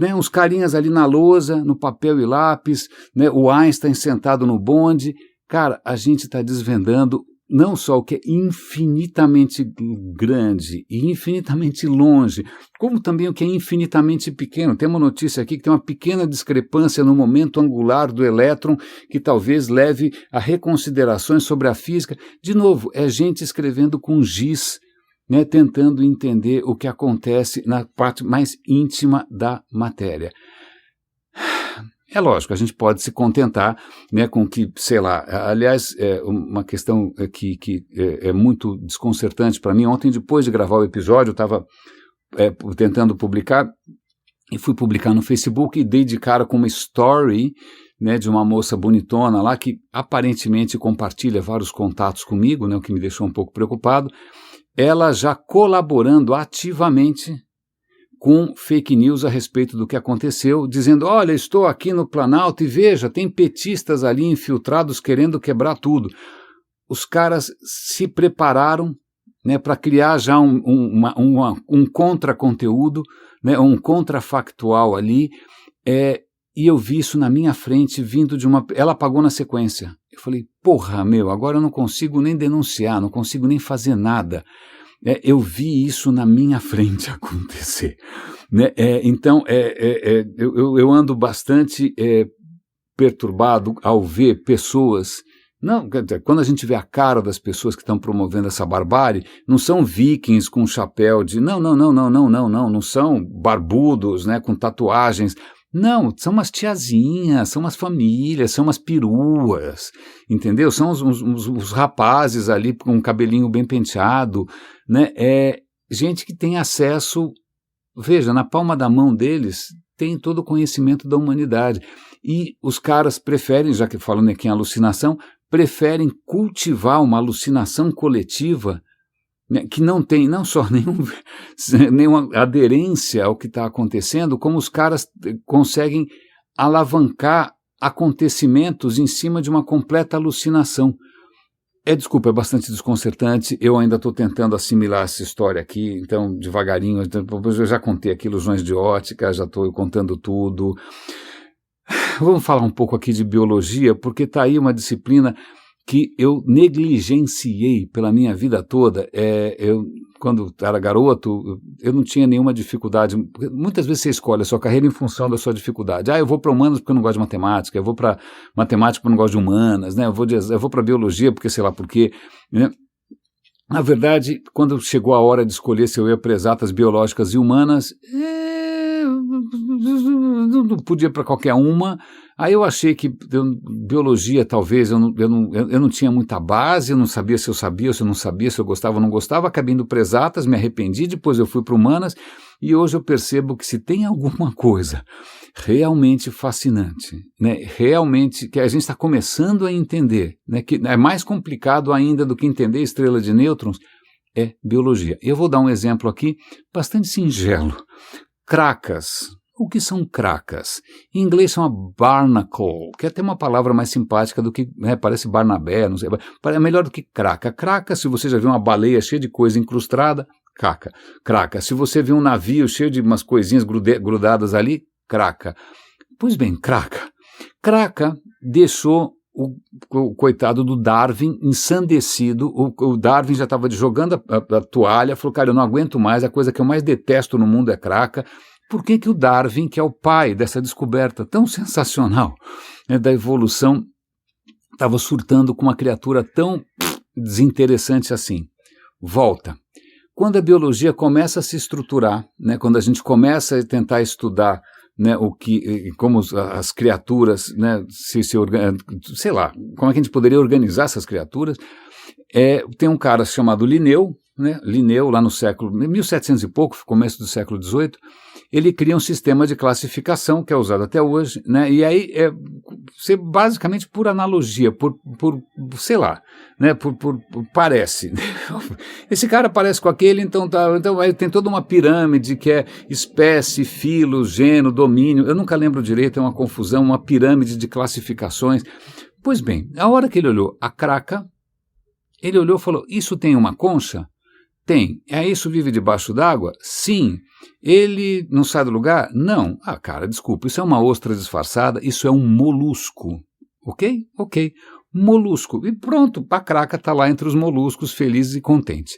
Né, uns carinhas ali na lousa, no papel e lápis, né, o Einstein sentado no bonde. Cara, a gente está desvendando não só o que é infinitamente grande e infinitamente longe, como também o que é infinitamente pequeno. Tem uma notícia aqui que tem uma pequena discrepância no momento angular do elétron que talvez leve a reconsiderações sobre a física. De novo, é gente escrevendo com giz, né, tentando entender o que acontece na parte mais íntima da matéria. É lógico, a gente pode se contentar, né, com que, sei lá, aliás, uma questão que é muito desconcertante para mim. Ontem, depois de gravar o episódio, eu estava tentando publicar e fui publicar no Facebook e dei de cara com uma story, né, de uma moça bonitona lá que aparentemente compartilha vários contatos comigo, né, o que me deixou um pouco preocupado. Ela já colaborando ativamente com fake news a respeito do que aconteceu, dizendo, olha, estou aqui no Planalto e veja, tem petistas ali infiltrados querendo quebrar tudo. Os caras se prepararam, né, para criar já um contraconteúdo, né, um contrafactual ali, e eu vi isso na minha frente, vindo de uma... Ela apagou na sequência. Eu falei, porra, meu, agora eu não consigo nem denunciar, não consigo nem fazer nada. Eu vi isso na minha frente acontecer. Né? Então, eu ando bastante perturbado ao ver pessoas... Não, quando a gente vê a cara das pessoas que estão promovendo essa barbárie, não são vikings com chapéu de... Não são barbudos, né, com tatuagens. Não, são umas tiazinhas, são umas famílias, são umas peruas, entendeu? São os rapazes ali com um cabelinho bem penteado, né? Gente que tem acesso, veja, na palma da mão deles tem todo o conhecimento da humanidade. E os caras preferem, já que falando aqui em alucinação, preferem cultivar uma alucinação coletiva, né, que não tem não só nenhuma aderência ao que está acontecendo, como os caras conseguem alavancar acontecimentos em cima de uma completa alucinação. Desculpa, é bastante desconcertante, eu ainda estou tentando assimilar essa história aqui, então devagarinho, eu já contei aqui ilusões de ótica, já estou contando tudo. Vamos falar um pouco aqui de biologia, porque está aí uma disciplina que eu negligenciei pela minha vida toda. Quando era garoto, eu não tinha nenhuma dificuldade. Muitas vezes você escolhe a sua carreira em função da sua dificuldade. Eu vou para humanas porque eu não gosto de matemática, eu vou para matemática porque eu não gosto de humanas, né? Eu vou para biologia porque sei lá por quê, né? Na verdade, quando chegou a hora de escolher se eu ia para exatas, biológicas e humanas, não podia para qualquer uma. Aí eu achei que biologia talvez eu não tinha muita base, eu não sabia se eu sabia ou se eu não sabia, se eu gostava ou não gostava, acabei indo para exatas, me arrependi, depois eu fui para humanas e hoje eu percebo que se tem alguma coisa realmente fascinante, né, realmente que a gente está começando a entender, né, que é mais complicado ainda do que entender estrela de nêutrons, é biologia. Eu vou dar um exemplo aqui bastante singelo. Cracas. O que são cracas? Em inglês chama barnacle, que é até uma palavra mais simpática do que, né, parece Barnabé, não sei, é melhor do que craca. Craca, se você já viu uma baleia cheia de coisa incrustada, craca. Se você viu um navio cheio de umas coisinhas grudadas ali, craca. Pois bem, craca. Craca deixou o coitado do Darwin ensandecido. O Darwin já estava jogando a toalha, falou, cara, eu não aguento mais, a coisa que eu mais detesto no mundo é craca. Por que o Darwin, que é o pai dessa descoberta tão sensacional, né, da evolução, estava surtando com uma criatura tão desinteressante assim? Volta. Quando a biologia começa a se estruturar, né, quando a gente começa a tentar estudar, né, como as criaturas, né, sei lá, como é que a gente poderia organizar essas criaturas, tem um cara chamado Linneu, né, Linneu, lá no século 1700 e pouco, começo do século XVIII, ele cria um sistema de classificação que é usado até hoje, né, e aí basicamente por analogia, por sei lá, né, parece. Esse cara parece com aquele, então aí tem toda uma pirâmide que é espécie, filo, gênero, domínio, eu nunca lembro direito, é uma confusão, uma pirâmide de classificações. Pois bem, a hora que ele olhou a craca, ele olhou e falou, isso tem uma concha? Tem. Isso vive debaixo d'água? Sim. Ele não sai do lugar? Não. Cara, desculpa, isso é uma ostra disfarçada, isso é um molusco. Ok? Ok. Molusco. E pronto, a craca está lá entre os moluscos, feliz e contente.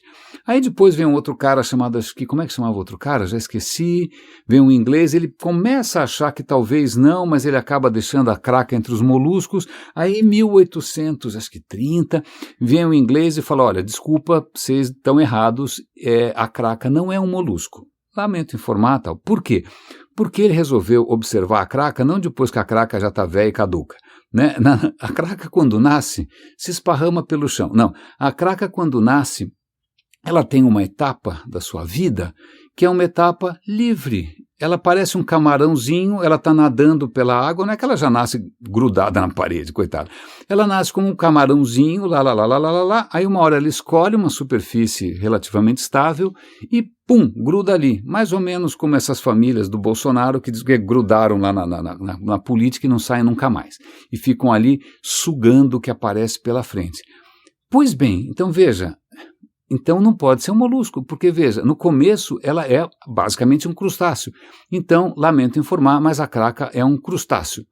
Aí depois vem um outro cara chamado, acho que, como é que chamava o outro cara? Já esqueci. Vem um inglês, ele começa a achar que talvez não, mas ele acaba deixando a craca entre os moluscos. Aí em 1830, vem um inglês e fala, olha, desculpa, vocês estão errados, a craca não é um molusco. Lamento informar, tal. Por quê? Porque ele resolveu observar a craca não depois que a craca já está velha e caduca. Né? A craca, quando nasce, se esparrama pelo chão. Não, a craca, quando nasce, ela tem uma etapa da sua vida que é uma etapa livre. Ela parece um camarãozinho, ela está nadando pela água, não é que ela já nasce grudada na parede, coitada. Ela nasce como um camarãozinho, lá, aí uma hora ela escolhe uma superfície relativamente estável e pum, gruda ali. Mais ou menos como essas famílias do Bolsonaro que grudaram lá na política e não saem nunca mais. E ficam ali sugando o que aparece pela frente. Pois bem, então veja, Então não pode ser um molusco, porque veja, no começo ela é basicamente um crustáceo. Então, lamento informar, mas a craca é um crustáceo.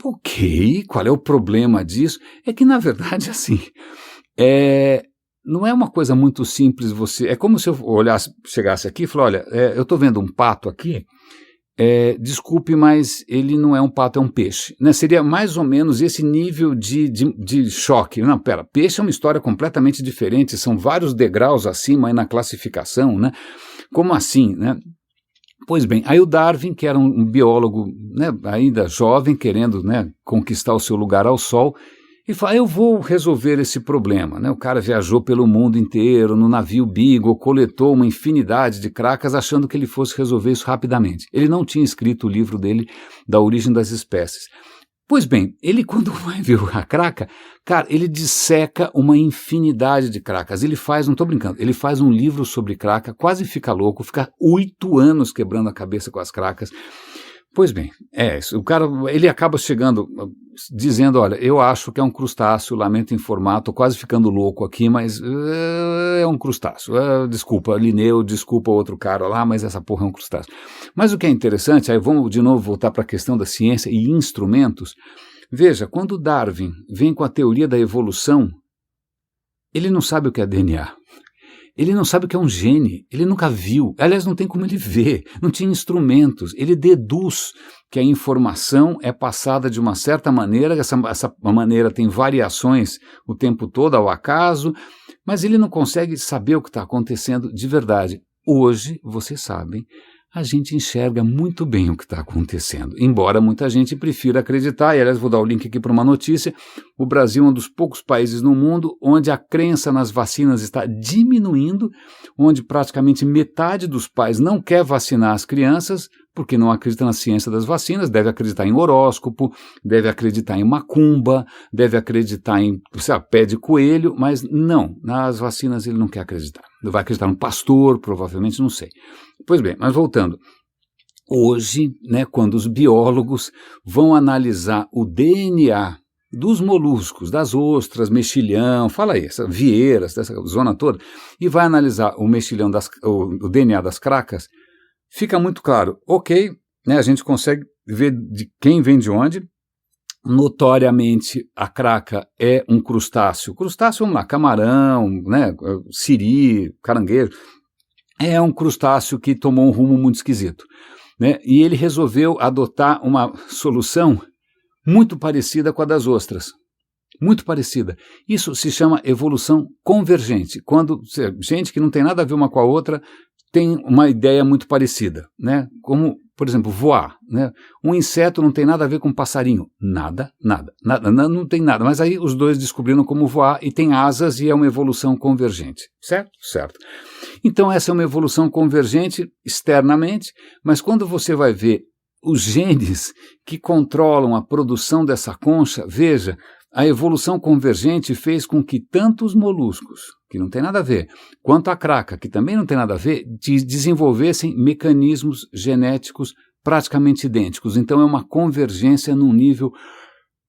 Ok, qual é o problema disso? É que, na verdade, assim, não é uma coisa muito simples você... É como se eu chegasse aqui e falasse, olha, eu estou vendo um pato aqui, desculpe, mas ele não é um pato, é um peixe. Né? Seria mais ou menos esse nível de choque. Não, pera, peixe é uma história completamente diferente, são vários degraus acima aí na classificação, né? Como assim, né? Pois bem, aí o Darwin, que era um biólogo, né, ainda jovem, querendo, né, conquistar o seu lugar ao sol, e fala, eu vou resolver esse problema. Né? O cara viajou pelo mundo inteiro, no navio Beagle, coletou uma infinidade de cracas, achando que ele fosse resolver isso rapidamente. Ele não tinha escrito o livro dele da origem das espécies. Pois bem, ele quando vai ver a craca, cara, ele disseca uma infinidade de cracas. Ele faz, não estou brincando, ele faz um livro sobre craca, quase fica louco, fica 8 anos quebrando a cabeça com as cracas. Pois bem, isso. O cara, ele acaba chegando, dizendo, olha, eu acho que é um crustáceo, lamento informar, estou quase ficando louco aqui, mas é um crustáceo. Desculpa, Linneu, desculpa outro cara lá, mas essa porra é um crustáceo. Mas o que é interessante, aí vamos de novo voltar para a questão da ciência e instrumentos. Veja, quando Darwin vem com a teoria da evolução, ele não sabe o que é DNA. Ele não sabe o que é um gene, ele nunca viu, aliás, não tem como ele ver, não tinha instrumentos, ele deduz que a informação é passada de uma certa maneira, essa maneira tem variações o tempo todo, ao acaso, mas ele não consegue saber o que está acontecendo de verdade. Hoje, vocês sabem, a gente enxerga muito bem o que está acontecendo, embora muita gente prefira acreditar, e aliás vou dar o link aqui para uma notícia, o Brasil é um dos poucos países no mundo onde a crença nas vacinas está diminuindo, onde praticamente metade dos pais não quer vacinar as crianças, porque não acredita na ciência das vacinas, deve acreditar em horóscopo, deve acreditar em macumba, deve acreditar em pé de coelho, mas não, nas vacinas ele não quer acreditar. Vai acreditar no pastor, provavelmente, não sei. Pois bem, mas voltando. Hoje, né, quando os biólogos vão analisar o DNA dos moluscos, das ostras, mexilhão, fala aí, essas vieiras, dessa zona toda, e vai analisar o mexilhão, o DNA das cracas, fica muito claro, ok, né, a gente consegue ver de quem vem de onde. Notoriamente a craca é um crustáceo. Crustáceo, vamos lá, camarão, né, siri, caranguejo. É um crustáceo que tomou um rumo muito esquisito. Né, e ele resolveu adotar uma solução muito parecida com a das ostras. Muito parecida. Isso se chama evolução convergente. Quando gente que não tem nada a ver uma com a outra tem uma ideia muito parecida, né? Como, por exemplo, voar, né? Um inseto não tem nada a ver com um passarinho. Nada, não tem nada. Mas aí os dois descobriram como voar e tem asas e é uma evolução convergente. Certo? Certo. Então essa é uma evolução convergente externamente, mas quando você vai ver os genes que controlam a produção dessa concha, veja, a evolução convergente fez com que tanto os moluscos, que não tem nada a ver, quanto a craca, que também não tem nada a ver, desenvolvessem mecanismos genéticos praticamente idênticos. Então é uma convergência num nível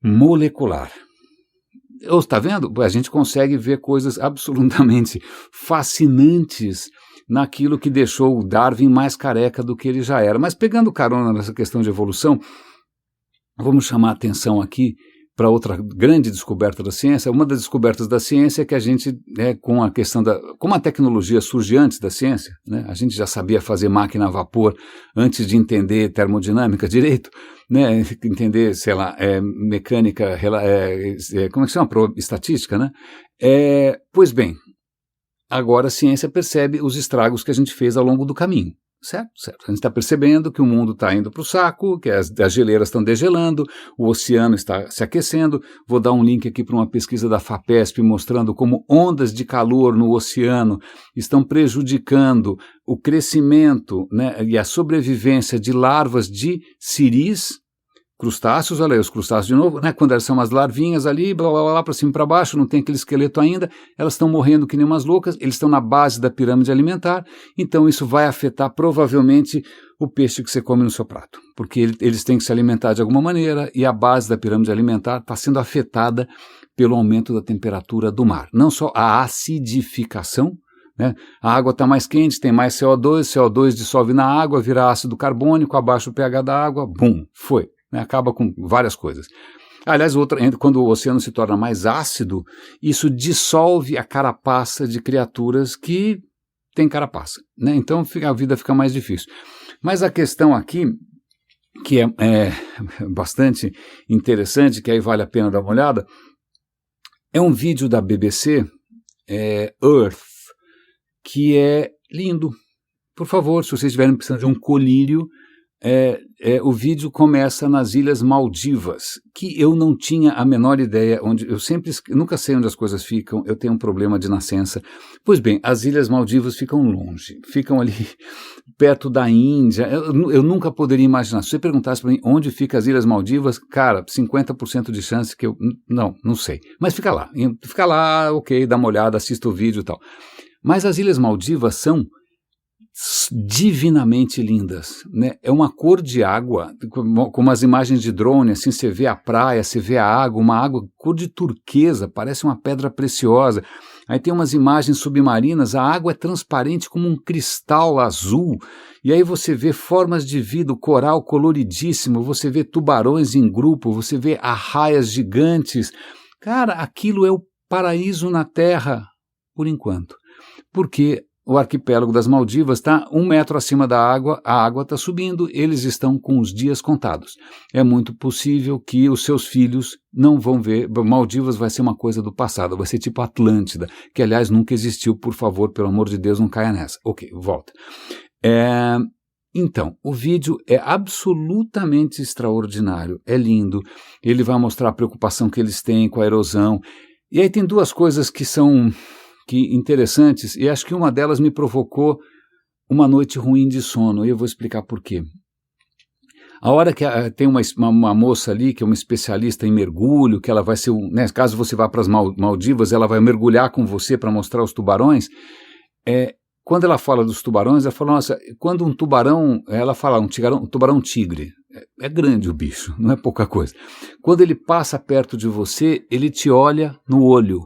molecular. Está vendo? A gente consegue ver coisas absolutamente fascinantes naquilo que deixou o Darwin mais careca do que ele já era. Mas pegando carona nessa questão de evolução, vamos chamar a atenção aqui para outra grande descoberta da ciência. Uma das descobertas da ciência é que a gente, com a questão como a tecnologia surge antes da ciência, né, a gente já sabia fazer máquina a vapor antes de entender termodinâmica direito, né, entender, sei lá, mecânica, como é que chama? Estatística, né? Pois bem, agora a ciência percebe os estragos que a gente fez ao longo do caminho. Certo, certo. A gente está percebendo que o mundo está indo para o saco, que as geleiras estão degelando, o oceano está se aquecendo. Vou dar um link aqui para uma pesquisa da FAPESP mostrando como ondas de calor no oceano estão prejudicando o crescimento, né, e a sobrevivência de larvas de siris, crustáceos, olha aí os crustáceos de novo, né, quando elas são umas larvinhas ali, blá, blá, blá, para cima e para baixo, não tem aquele esqueleto ainda, elas estão morrendo que nem umas loucas, eles estão na base da pirâmide alimentar, então isso vai afetar provavelmente o peixe que você come no seu prato, porque eles têm que se alimentar de alguma maneira e a base da pirâmide alimentar está sendo afetada pelo aumento da temperatura do mar. Não só a acidificação, né? A água está mais quente, tem mais CO2, CO2 dissolve na água, vira ácido carbônico, abaixa o pH da água, bum, foi, né? Acaba com várias coisas. Aliás, quando o oceano se torna mais ácido, isso dissolve a carapaça de criaturas que têm carapaça, né? Então a vida fica mais difícil. Mas a questão aqui, que é bastante interessante, que aí vale a pena dar uma olhada, é um vídeo da BBC, Earth, que é lindo. Por favor, se vocês estiverem precisando de um colírio, o vídeo começa nas Ilhas Maldivas, que eu não tinha a menor ideia, onde eu nunca sei onde as coisas ficam, eu tenho um problema de nascença. Pois bem, as Ilhas Maldivas ficam longe, ficam ali perto da Índia, eu nunca poderia imaginar. Se você perguntasse para mim onde ficam as Ilhas Maldivas, cara, 50% de chance que eu... Não sei. Mas fica lá, ok, dá uma olhada, assista o vídeo e tal. Mas as Ilhas Maldivas são divinamente lindas, né? É uma cor de água, com umas imagens de drone, assim, você vê a praia, você vê a água, uma água cor de turquesa, parece uma pedra preciosa. Aí tem umas imagens submarinas, a água é transparente como um cristal azul, e aí você vê formas de vida, o coral coloridíssimo, você vê tubarões em grupo, você vê arraias gigantes. Cara, aquilo é o paraíso na Terra, por enquanto, porque o arquipélago das Maldivas está 1 metro acima da água, a água está subindo, eles estão com os dias contados. É muito possível que os seus filhos não vão ver, Maldivas vai ser uma coisa do passado, vai ser tipo Atlântida, que aliás nunca existiu, por favor, pelo amor de Deus, não caia nessa. Ok, volta. Então, o vídeo é absolutamente extraordinário, é lindo, ele vai mostrar a preocupação que eles têm com a erosão, e aí tem duas coisas que são... interessantes, e acho que uma delas me provocou uma noite ruim de sono, e eu vou explicar por quê. A hora que tem uma moça ali, que é uma especialista em mergulho, que ela vai ser, né, caso você vá para as Maldivas, ela vai mergulhar com você para mostrar os tubarões, quando ela fala dos tubarões, ela fala, nossa, quando um tubarão, ela fala, um tubarão tigre, é grande o bicho, não é pouca coisa. Quando ele passa perto de você, ele te olha no olho.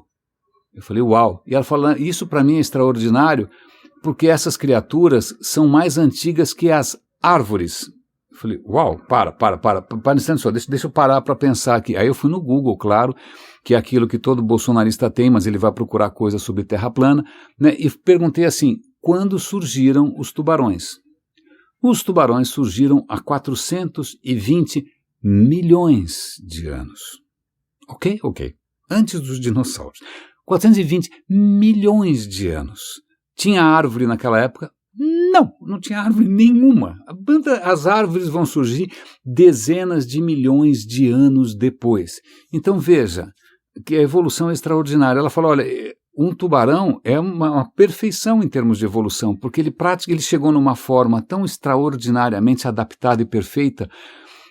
Eu falei, uau. E ela falou, isso para mim é extraordinário, porque essas criaturas são mais antigas que as árvores. Eu falei, uau, para um instante só, deixa eu parar para pensar aqui. Aí eu fui no Google, claro, que é aquilo que todo bolsonarista tem, mas ele vai procurar coisa sobre terra plana, né, e perguntei assim, quando surgiram os tubarões? Os tubarões surgiram há 420 milhões de anos. Ok, antes dos dinossauros. 420 milhões de anos. Tinha árvore naquela época? Não tinha árvore nenhuma. As árvores vão surgir dezenas de milhões de anos depois. Então veja, que a evolução é extraordinária. Ela falou, olha, um tubarão é uma perfeição em termos de evolução, porque ele chegou numa forma tão extraordinariamente adaptada e perfeita,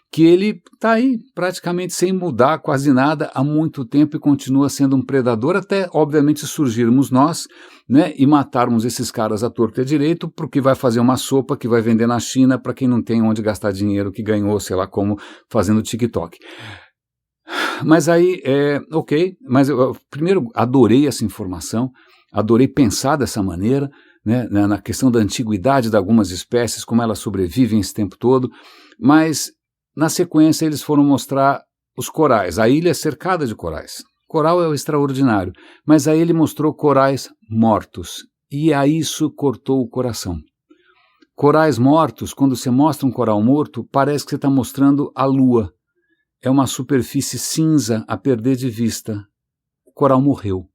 que ele está aí praticamente sem mudar quase nada há muito tempo e continua sendo um predador até, obviamente, surgirmos nós, né, e matarmos esses caras à torta e à direito, porque vai fazer uma sopa que vai vender na China para quem não tem onde gastar dinheiro, que ganhou, sei lá como, fazendo TikTok. Mas aí, ok, mas eu primeiro adorei essa informação, adorei pensar dessa maneira, né, na questão da antiguidade de algumas espécies, como elas sobrevivem esse tempo todo, mas... Na sequência, eles foram mostrar os corais. A ilha é cercada de corais. Coral é o extraordinário. Mas aí ele mostrou corais mortos. E aí isso cortou o coração. Corais mortos, quando você mostra um coral morto, parece que você está mostrando a lua. É uma superfície cinza a perder de vista. O coral morreu.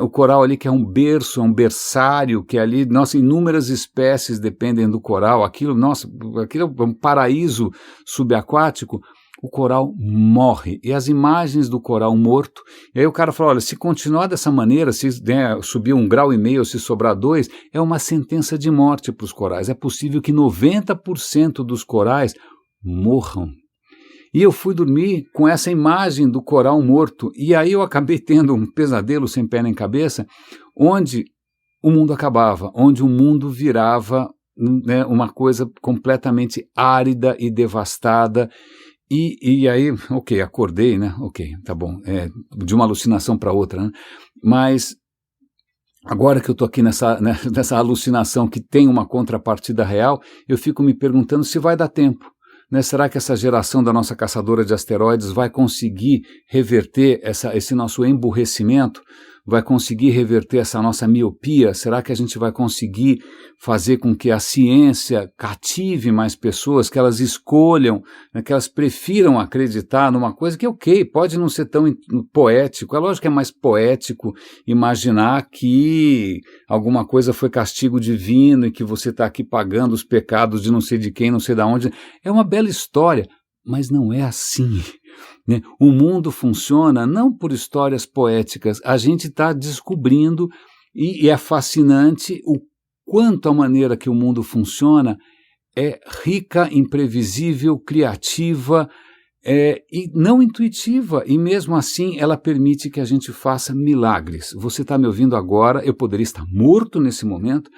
O coral ali que é um berço, é um berçário, que ali, nossa, inúmeras espécies dependem do coral, aquilo é um paraíso subaquático, o coral morre. E as imagens do coral morto, e aí o cara fala, olha, se continuar dessa maneira, se subir 1,5 graus, se sobrar 2, é uma sentença de morte para os corais. É possível que 90% dos corais morram. E eu fui dormir com essa imagem do coral morto, e aí eu acabei tendo um pesadelo sem pé nem cabeça, onde o mundo acabava, onde o mundo virava, né, uma coisa completamente árida e devastada, E aí, ok, acordei, né? Ok, tá bom, de uma alucinação para outra, né? Mas agora que eu estou aqui nessa alucinação que tem uma contrapartida real, eu fico me perguntando se vai dar tempo. Né? Será que essa geração da nossa caçadora de asteroides vai conseguir reverter esse nosso emburrecimento? Vai conseguir reverter essa nossa miopia? Será que a gente vai conseguir fazer com que a ciência cative mais pessoas, que elas escolham, né, que elas prefiram acreditar numa coisa que, ok, pode não ser tão poético, é lógico que é mais poético imaginar que alguma coisa foi castigo divino e que você está aqui pagando os pecados de não sei de quem, não sei de onde. É uma bela história, mas não é assim. Né? O mundo funciona não por histórias poéticas, a gente está descobrindo, e é fascinante o quanto a maneira que o mundo funciona é rica, imprevisível, criativa e não intuitiva, e mesmo assim ela permite que a gente faça milagres. Você está me ouvindo agora, eu poderia estar morto nesse momento,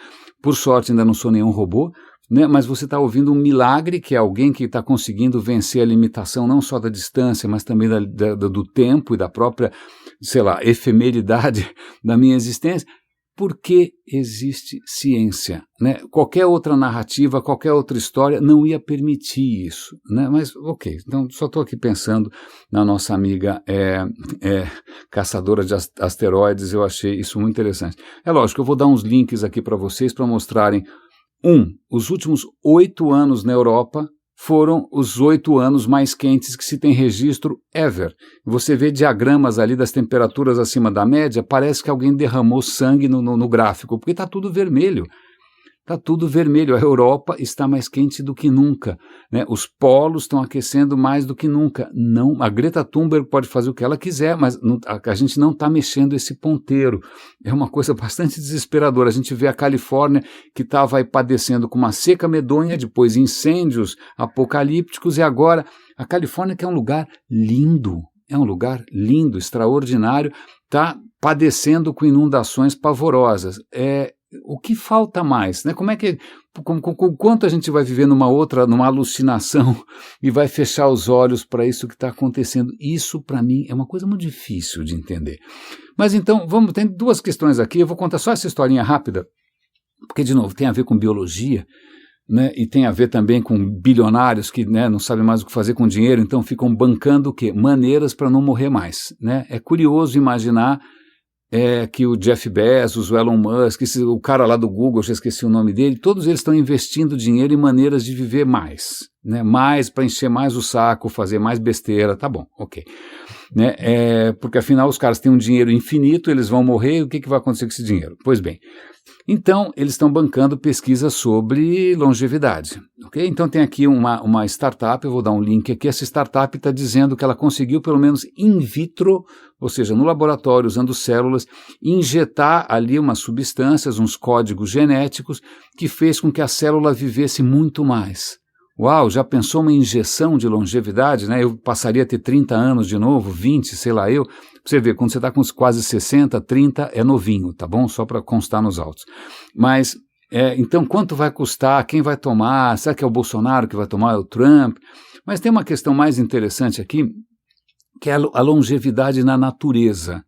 por sorte ainda não sou nenhum robô, né, mas você está ouvindo um milagre, que é alguém que está conseguindo vencer a limitação não só da distância, mas também do tempo e da própria, sei lá, efemeridade da minha existência, porque existe ciência. Né? Qualquer outra narrativa, qualquer outra história não ia permitir isso. Né? Mas, ok, então só estou aqui pensando na nossa amiga caçadora de asteroides, eu achei isso muito interessante. É lógico, eu vou dar uns links aqui para vocês para mostrarem. Os últimos 8 anos na Europa foram os 8 anos mais quentes que se tem registro ever. Você vê diagramas ali das temperaturas acima da média, parece que alguém derramou sangue no gráfico, porque está tudo vermelho. Está tudo vermelho, a Europa está mais quente do que nunca, né? Os polos estão aquecendo mais do que nunca. Não, a Greta Thunberg pode fazer o que ela quiser, mas a gente não está mexendo esse ponteiro. É uma coisa bastante desesperadora. A gente vê a Califórnia, que estava padecendo com uma seca medonha, depois incêndios apocalípticos, e agora a Califórnia, que é um lugar lindo, extraordinário, está padecendo com inundações pavorosas. O que falta mais? Né? Como é que, com quanto a gente vai viver numa alucinação e vai fechar os olhos para isso que está acontecendo? Isso, para mim, é uma coisa muito difícil de entender. Mas então, tem 2 questões aqui, eu vou contar só essa historinha rápida, porque, de novo, tem a ver com biologia, né? E tem a ver também com bilionários que, né, não sabem mais o que fazer com dinheiro, então ficam bancando o quê? Maneiras para não morrer mais. Né? É curioso imaginar que o Jeff Bezos, o Elon Musk, o cara lá do Google, eu já esqueci o nome dele, todos eles estão investindo dinheiro em maneiras de viver mais, né? Mais para encher mais o saco, fazer mais besteira, tá bom, ok. Né? Porque afinal os caras têm um dinheiro infinito, eles vão morrer, o que vai acontecer com esse dinheiro? Pois bem, então eles estão bancando pesquisa sobre longevidade, ok? Então tem aqui uma startup, eu vou dar um link aqui, essa startup está dizendo que ela conseguiu pelo menos in vitro, ou seja, no laboratório, usando células, injetar ali umas substâncias, uns códigos genéticos, que fez com que a célula vivesse muito mais. Uau, já pensou uma injeção de longevidade, né? Eu passaria a ter 30 anos de novo, 20, sei lá eu. Você vê, quando você está com quase 60, 30 é novinho, tá bom? Só para constar nos autos. Mas, então, quanto vai custar? Quem vai tomar? Será que é o Bolsonaro que vai tomar? É o Trump? Mas tem uma questão mais interessante aqui, que é a longevidade na natureza.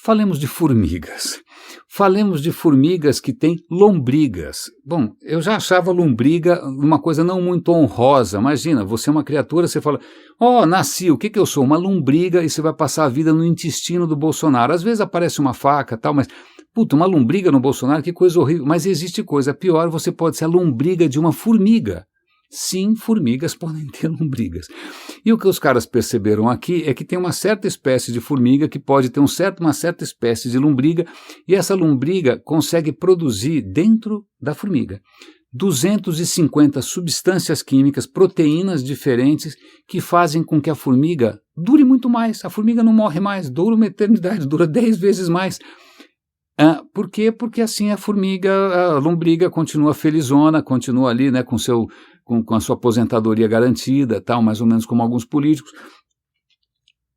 Falemos de formigas. Falemos de formigas que têm lombrigas. Bom, eu já achava lombriga uma coisa não muito honrosa. Imagina, você é uma criatura, você fala, nasci, o que eu sou? Uma lombriga, e você vai passar a vida no intestino do Bolsonaro. Às vezes aparece uma faca e tal, mas, uma lombriga no Bolsonaro, que coisa horrível. Mas existe coisa pior, você pode ser a lombriga de uma formiga. Sim, formigas podem ter lombrigas. E o que os caras perceberam aqui é que tem uma certa espécie de formiga que pode ter uma certa espécie de lombriga, e essa lombriga consegue produzir dentro da formiga 250 substâncias químicas, proteínas diferentes, que fazem com que a formiga dure muito mais. A formiga não morre mais, dura uma eternidade, dura 10 vezes mais. Por quê? Porque assim a lombriga continua felizona, continua ali, né, com a sua aposentadoria garantida, tal, mais ou menos como alguns políticos.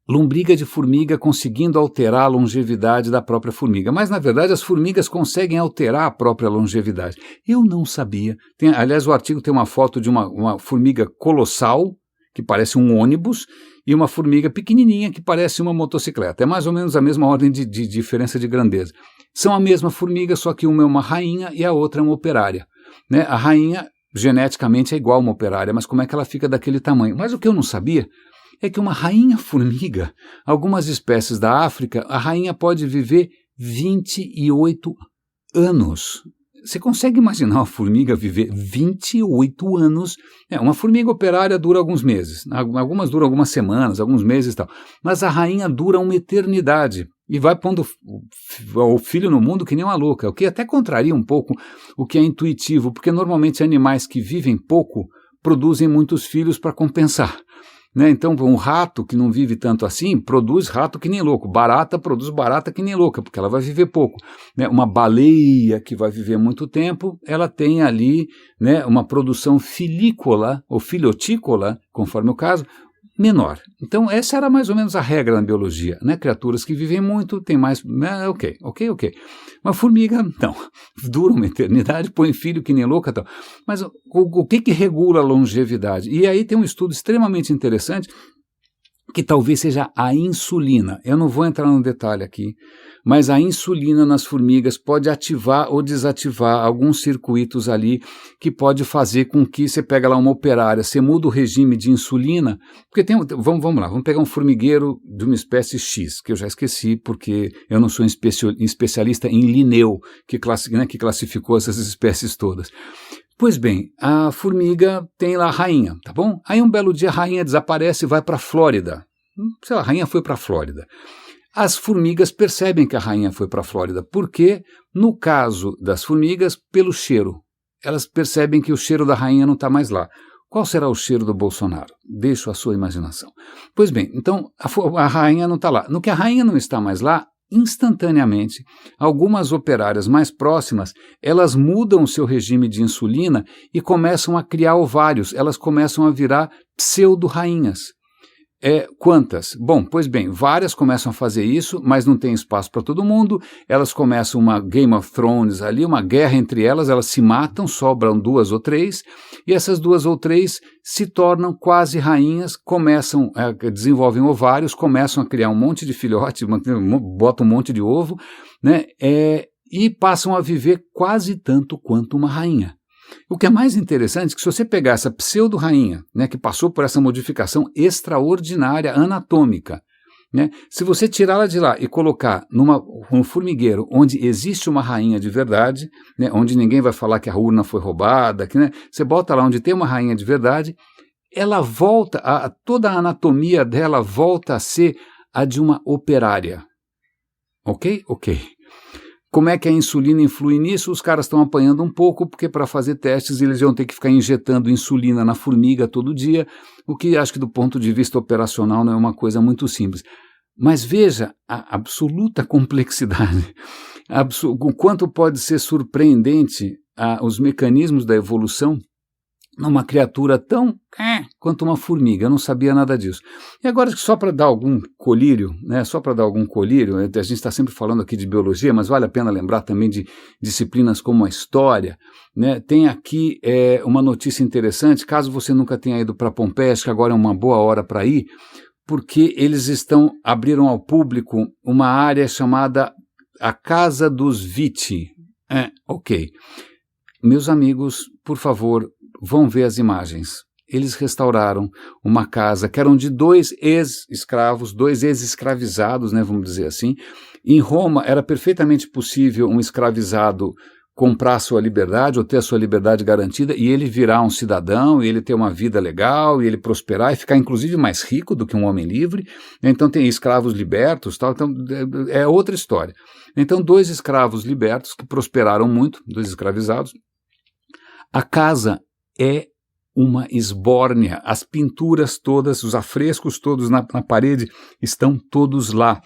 Lombriga de formiga conseguindo alterar a longevidade da própria formiga. Mas, na verdade, as formigas conseguem alterar a própria longevidade. Eu não sabia. Aliás, o artigo tem uma foto de uma formiga colossal que parece um ônibus, e uma formiga pequenininha, que parece uma motocicleta. É mais ou menos a mesma ordem de diferença de grandeza. São a mesma formiga, só que uma é uma rainha e a outra é uma operária. Né? A rainha, geneticamente, é igual a uma operária, mas como é que ela fica daquele tamanho? Mas o que eu não sabia é que uma rainha formiga, algumas espécies da África, a rainha pode viver 28 anos. Você consegue imaginar uma formiga viver 28 anos? Uma formiga operária dura alguns meses, algumas duram algumas semanas, alguns meses e tal, mas a rainha dura uma eternidade e vai pondo o filho no mundo que nem uma louca, o que até contraria um pouco o que é intuitivo, porque normalmente animais que vivem pouco produzem muitos filhos para compensar. Né? Então, um rato que não vive tanto assim, produz rato que nem louco. Barata produz barata que nem louca, porque ela vai viver pouco. Né? Uma baleia que vai viver muito tempo, ela tem ali, né, uma produção filícola ou filhotícola, conforme o caso, menor. Então, essa era mais ou menos a regra na biologia. Né? Criaturas que vivem muito, tem mais... Ok. Uma formiga, não. Dura uma eternidade, põe filho que nem louca. Tal. Mas o que regula a longevidade? E aí tem um estudo extremamente interessante, que talvez seja a insulina. Eu não vou entrar no detalhe aqui, mas a insulina nas formigas pode ativar ou desativar alguns circuitos ali que pode fazer com que você pega lá uma operária, você muda o regime de insulina, porque vamos lá, vamos pegar um formigueiro de uma espécie X, que eu já esqueci porque eu não sou especialista em Linneu, que classificou essas espécies todas. Pois bem, a formiga tem lá a rainha, tá bom? Aí um belo dia a rainha desaparece e vai para a Flórida. Sei lá, a rainha foi para a Flórida. As formigas percebem que a rainha foi para a Flórida, porque, no caso das formigas, pelo cheiro. Elas percebem que o cheiro da rainha não está mais lá. Qual será o cheiro do Bolsonaro? Deixo a sua imaginação. Pois bem, então a rainha não está lá. No que a rainha não está mais lá, instantaneamente, algumas operárias mais próximas, elas mudam o seu regime de insulina e começam a criar ovários, elas começam a virar pseudo-rainhas. Quantas? Bom, pois bem, várias começam a fazer isso, mas não tem espaço para todo mundo, elas começam uma Game of Thrones ali, uma guerra entre elas se matam, sobram 2 ou 3, e essas 2 ou 3 se tornam quase rainhas, desenvolvem ovários, começam a criar um monte de filhotes, botam um monte de ovo, né, e passam a viver quase tanto quanto uma rainha. O que é mais interessante é que se você pegar essa pseudo-rainha, né, que passou por essa modificação extraordinária anatômica, né, se você tirá-la de lá e colocar num formigueiro onde existe uma rainha de verdade, né, onde ninguém vai falar que a urna foi roubada, né, você bota lá onde tem uma rainha de verdade, ela volta, toda a anatomia dela volta a ser a de uma operária. Ok? Ok. Como é que a insulina influi nisso? Os caras estão apanhando um pouco, porque para fazer testes eles vão ter que ficar injetando insulina na formiga todo dia, o que acho que do ponto de vista operacional não é uma coisa muito simples. Mas veja a absoluta complexidade, o quanto pode ser surpreendente os mecanismos da evolução numa criatura tão quanto uma formiga. Eu não sabia nada disso. E agora, só para dar algum colírio, né, a gente está sempre falando aqui de biologia, mas vale a pena lembrar também de disciplinas como a história, né? Tem aqui uma notícia interessante, caso você nunca tenha ido para Pompeia, acho que agora é uma boa hora para ir, porque eles abriram ao público uma área chamada a Casa dos Viti. Ok. Meus amigos, por favor, vão ver as imagens. Eles restauraram uma casa que eram de 2 ex-escravos, 2 ex-escravizados, né, vamos dizer assim. Em Roma era perfeitamente possível um escravizado comprar a sua liberdade ou ter a sua liberdade garantida e ele virar um cidadão, e ele ter uma vida legal, e ele prosperar e ficar inclusive mais rico do que um homem livre. Então tem escravos libertos, tal. Então é outra história. Então 2 escravos libertos que prosperaram muito, 2 escravizados. A casa é uma esbórnia, as pinturas todas, os afrescos todos na parede estão todos lá.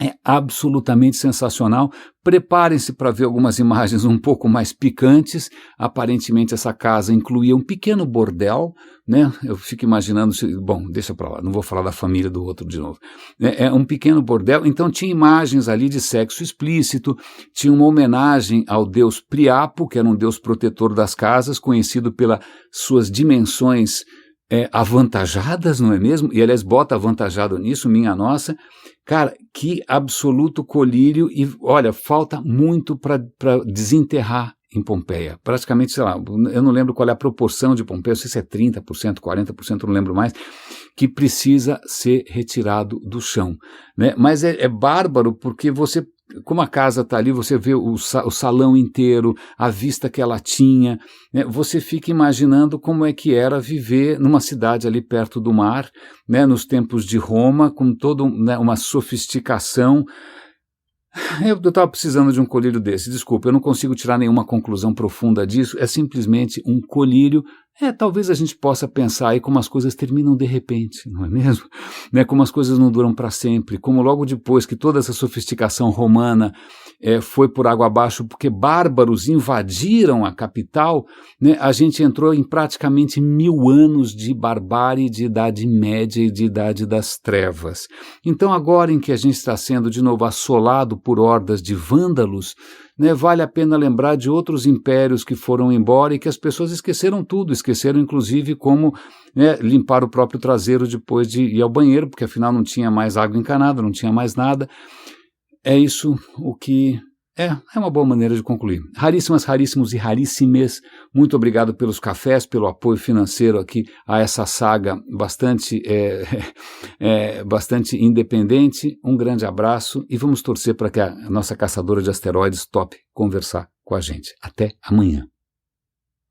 É absolutamente sensacional. Preparem-se para ver algumas imagens um pouco mais picantes. Aparentemente essa casa incluía um pequeno bordel, né? Eu fico imaginando, bom, deixa para lá, não vou falar da família do outro de novo. É um pequeno bordel, então tinha imagens ali de sexo explícito, tinha uma homenagem ao deus Priapo, que era um deus protetor das casas, conhecido pelas suas dimensões avantajadas, não é mesmo? E, aliás, bota avantajado nisso, minha nossa. Cara, que absoluto colírio e, olha, falta muito para desenterrar em Pompeia. Praticamente, sei lá, eu não lembro qual é a proporção de Pompeia, não sei se é 30%, 40%, não lembro mais, que precisa ser retirado do chão, né? Mas é bárbaro porque você, como a casa está ali, você vê o salão inteiro, a vista que ela tinha, né? Você fica imaginando como é que era viver numa cidade ali perto do mar, né? Nos tempos de Roma, com toda, né, uma sofisticação. Eu estava precisando de um colírio desse, desculpa, eu não consigo tirar nenhuma conclusão profunda disso, é simplesmente um colírio. Talvez a gente possa pensar aí como as coisas terminam de repente, não é mesmo? Né, como as coisas não duram para sempre, como logo depois que toda essa sofisticação romana foi por água abaixo porque bárbaros invadiram a capital, né, a gente entrou em praticamente 1000 anos de barbárie, de Idade Média e de Idade das Trevas. Então agora em que a gente está sendo de novo assolado por hordas de vândalos, né, vale a pena lembrar de outros impérios que foram embora e que as pessoas esqueceram tudo, esqueceram inclusive como, né, limpar o próprio traseiro depois de ir ao banheiro, porque afinal não tinha mais água encanada, não tinha mais nada. É isso o que é uma boa maneira de concluir. Raríssimas, raríssimos e raríssimes, muito obrigado pelos cafés, pelo apoio financeiro aqui a essa saga bastante, bastante independente. Um grande abraço e vamos torcer para que a nossa caçadora de asteroides tope conversar com a gente. Até amanhã.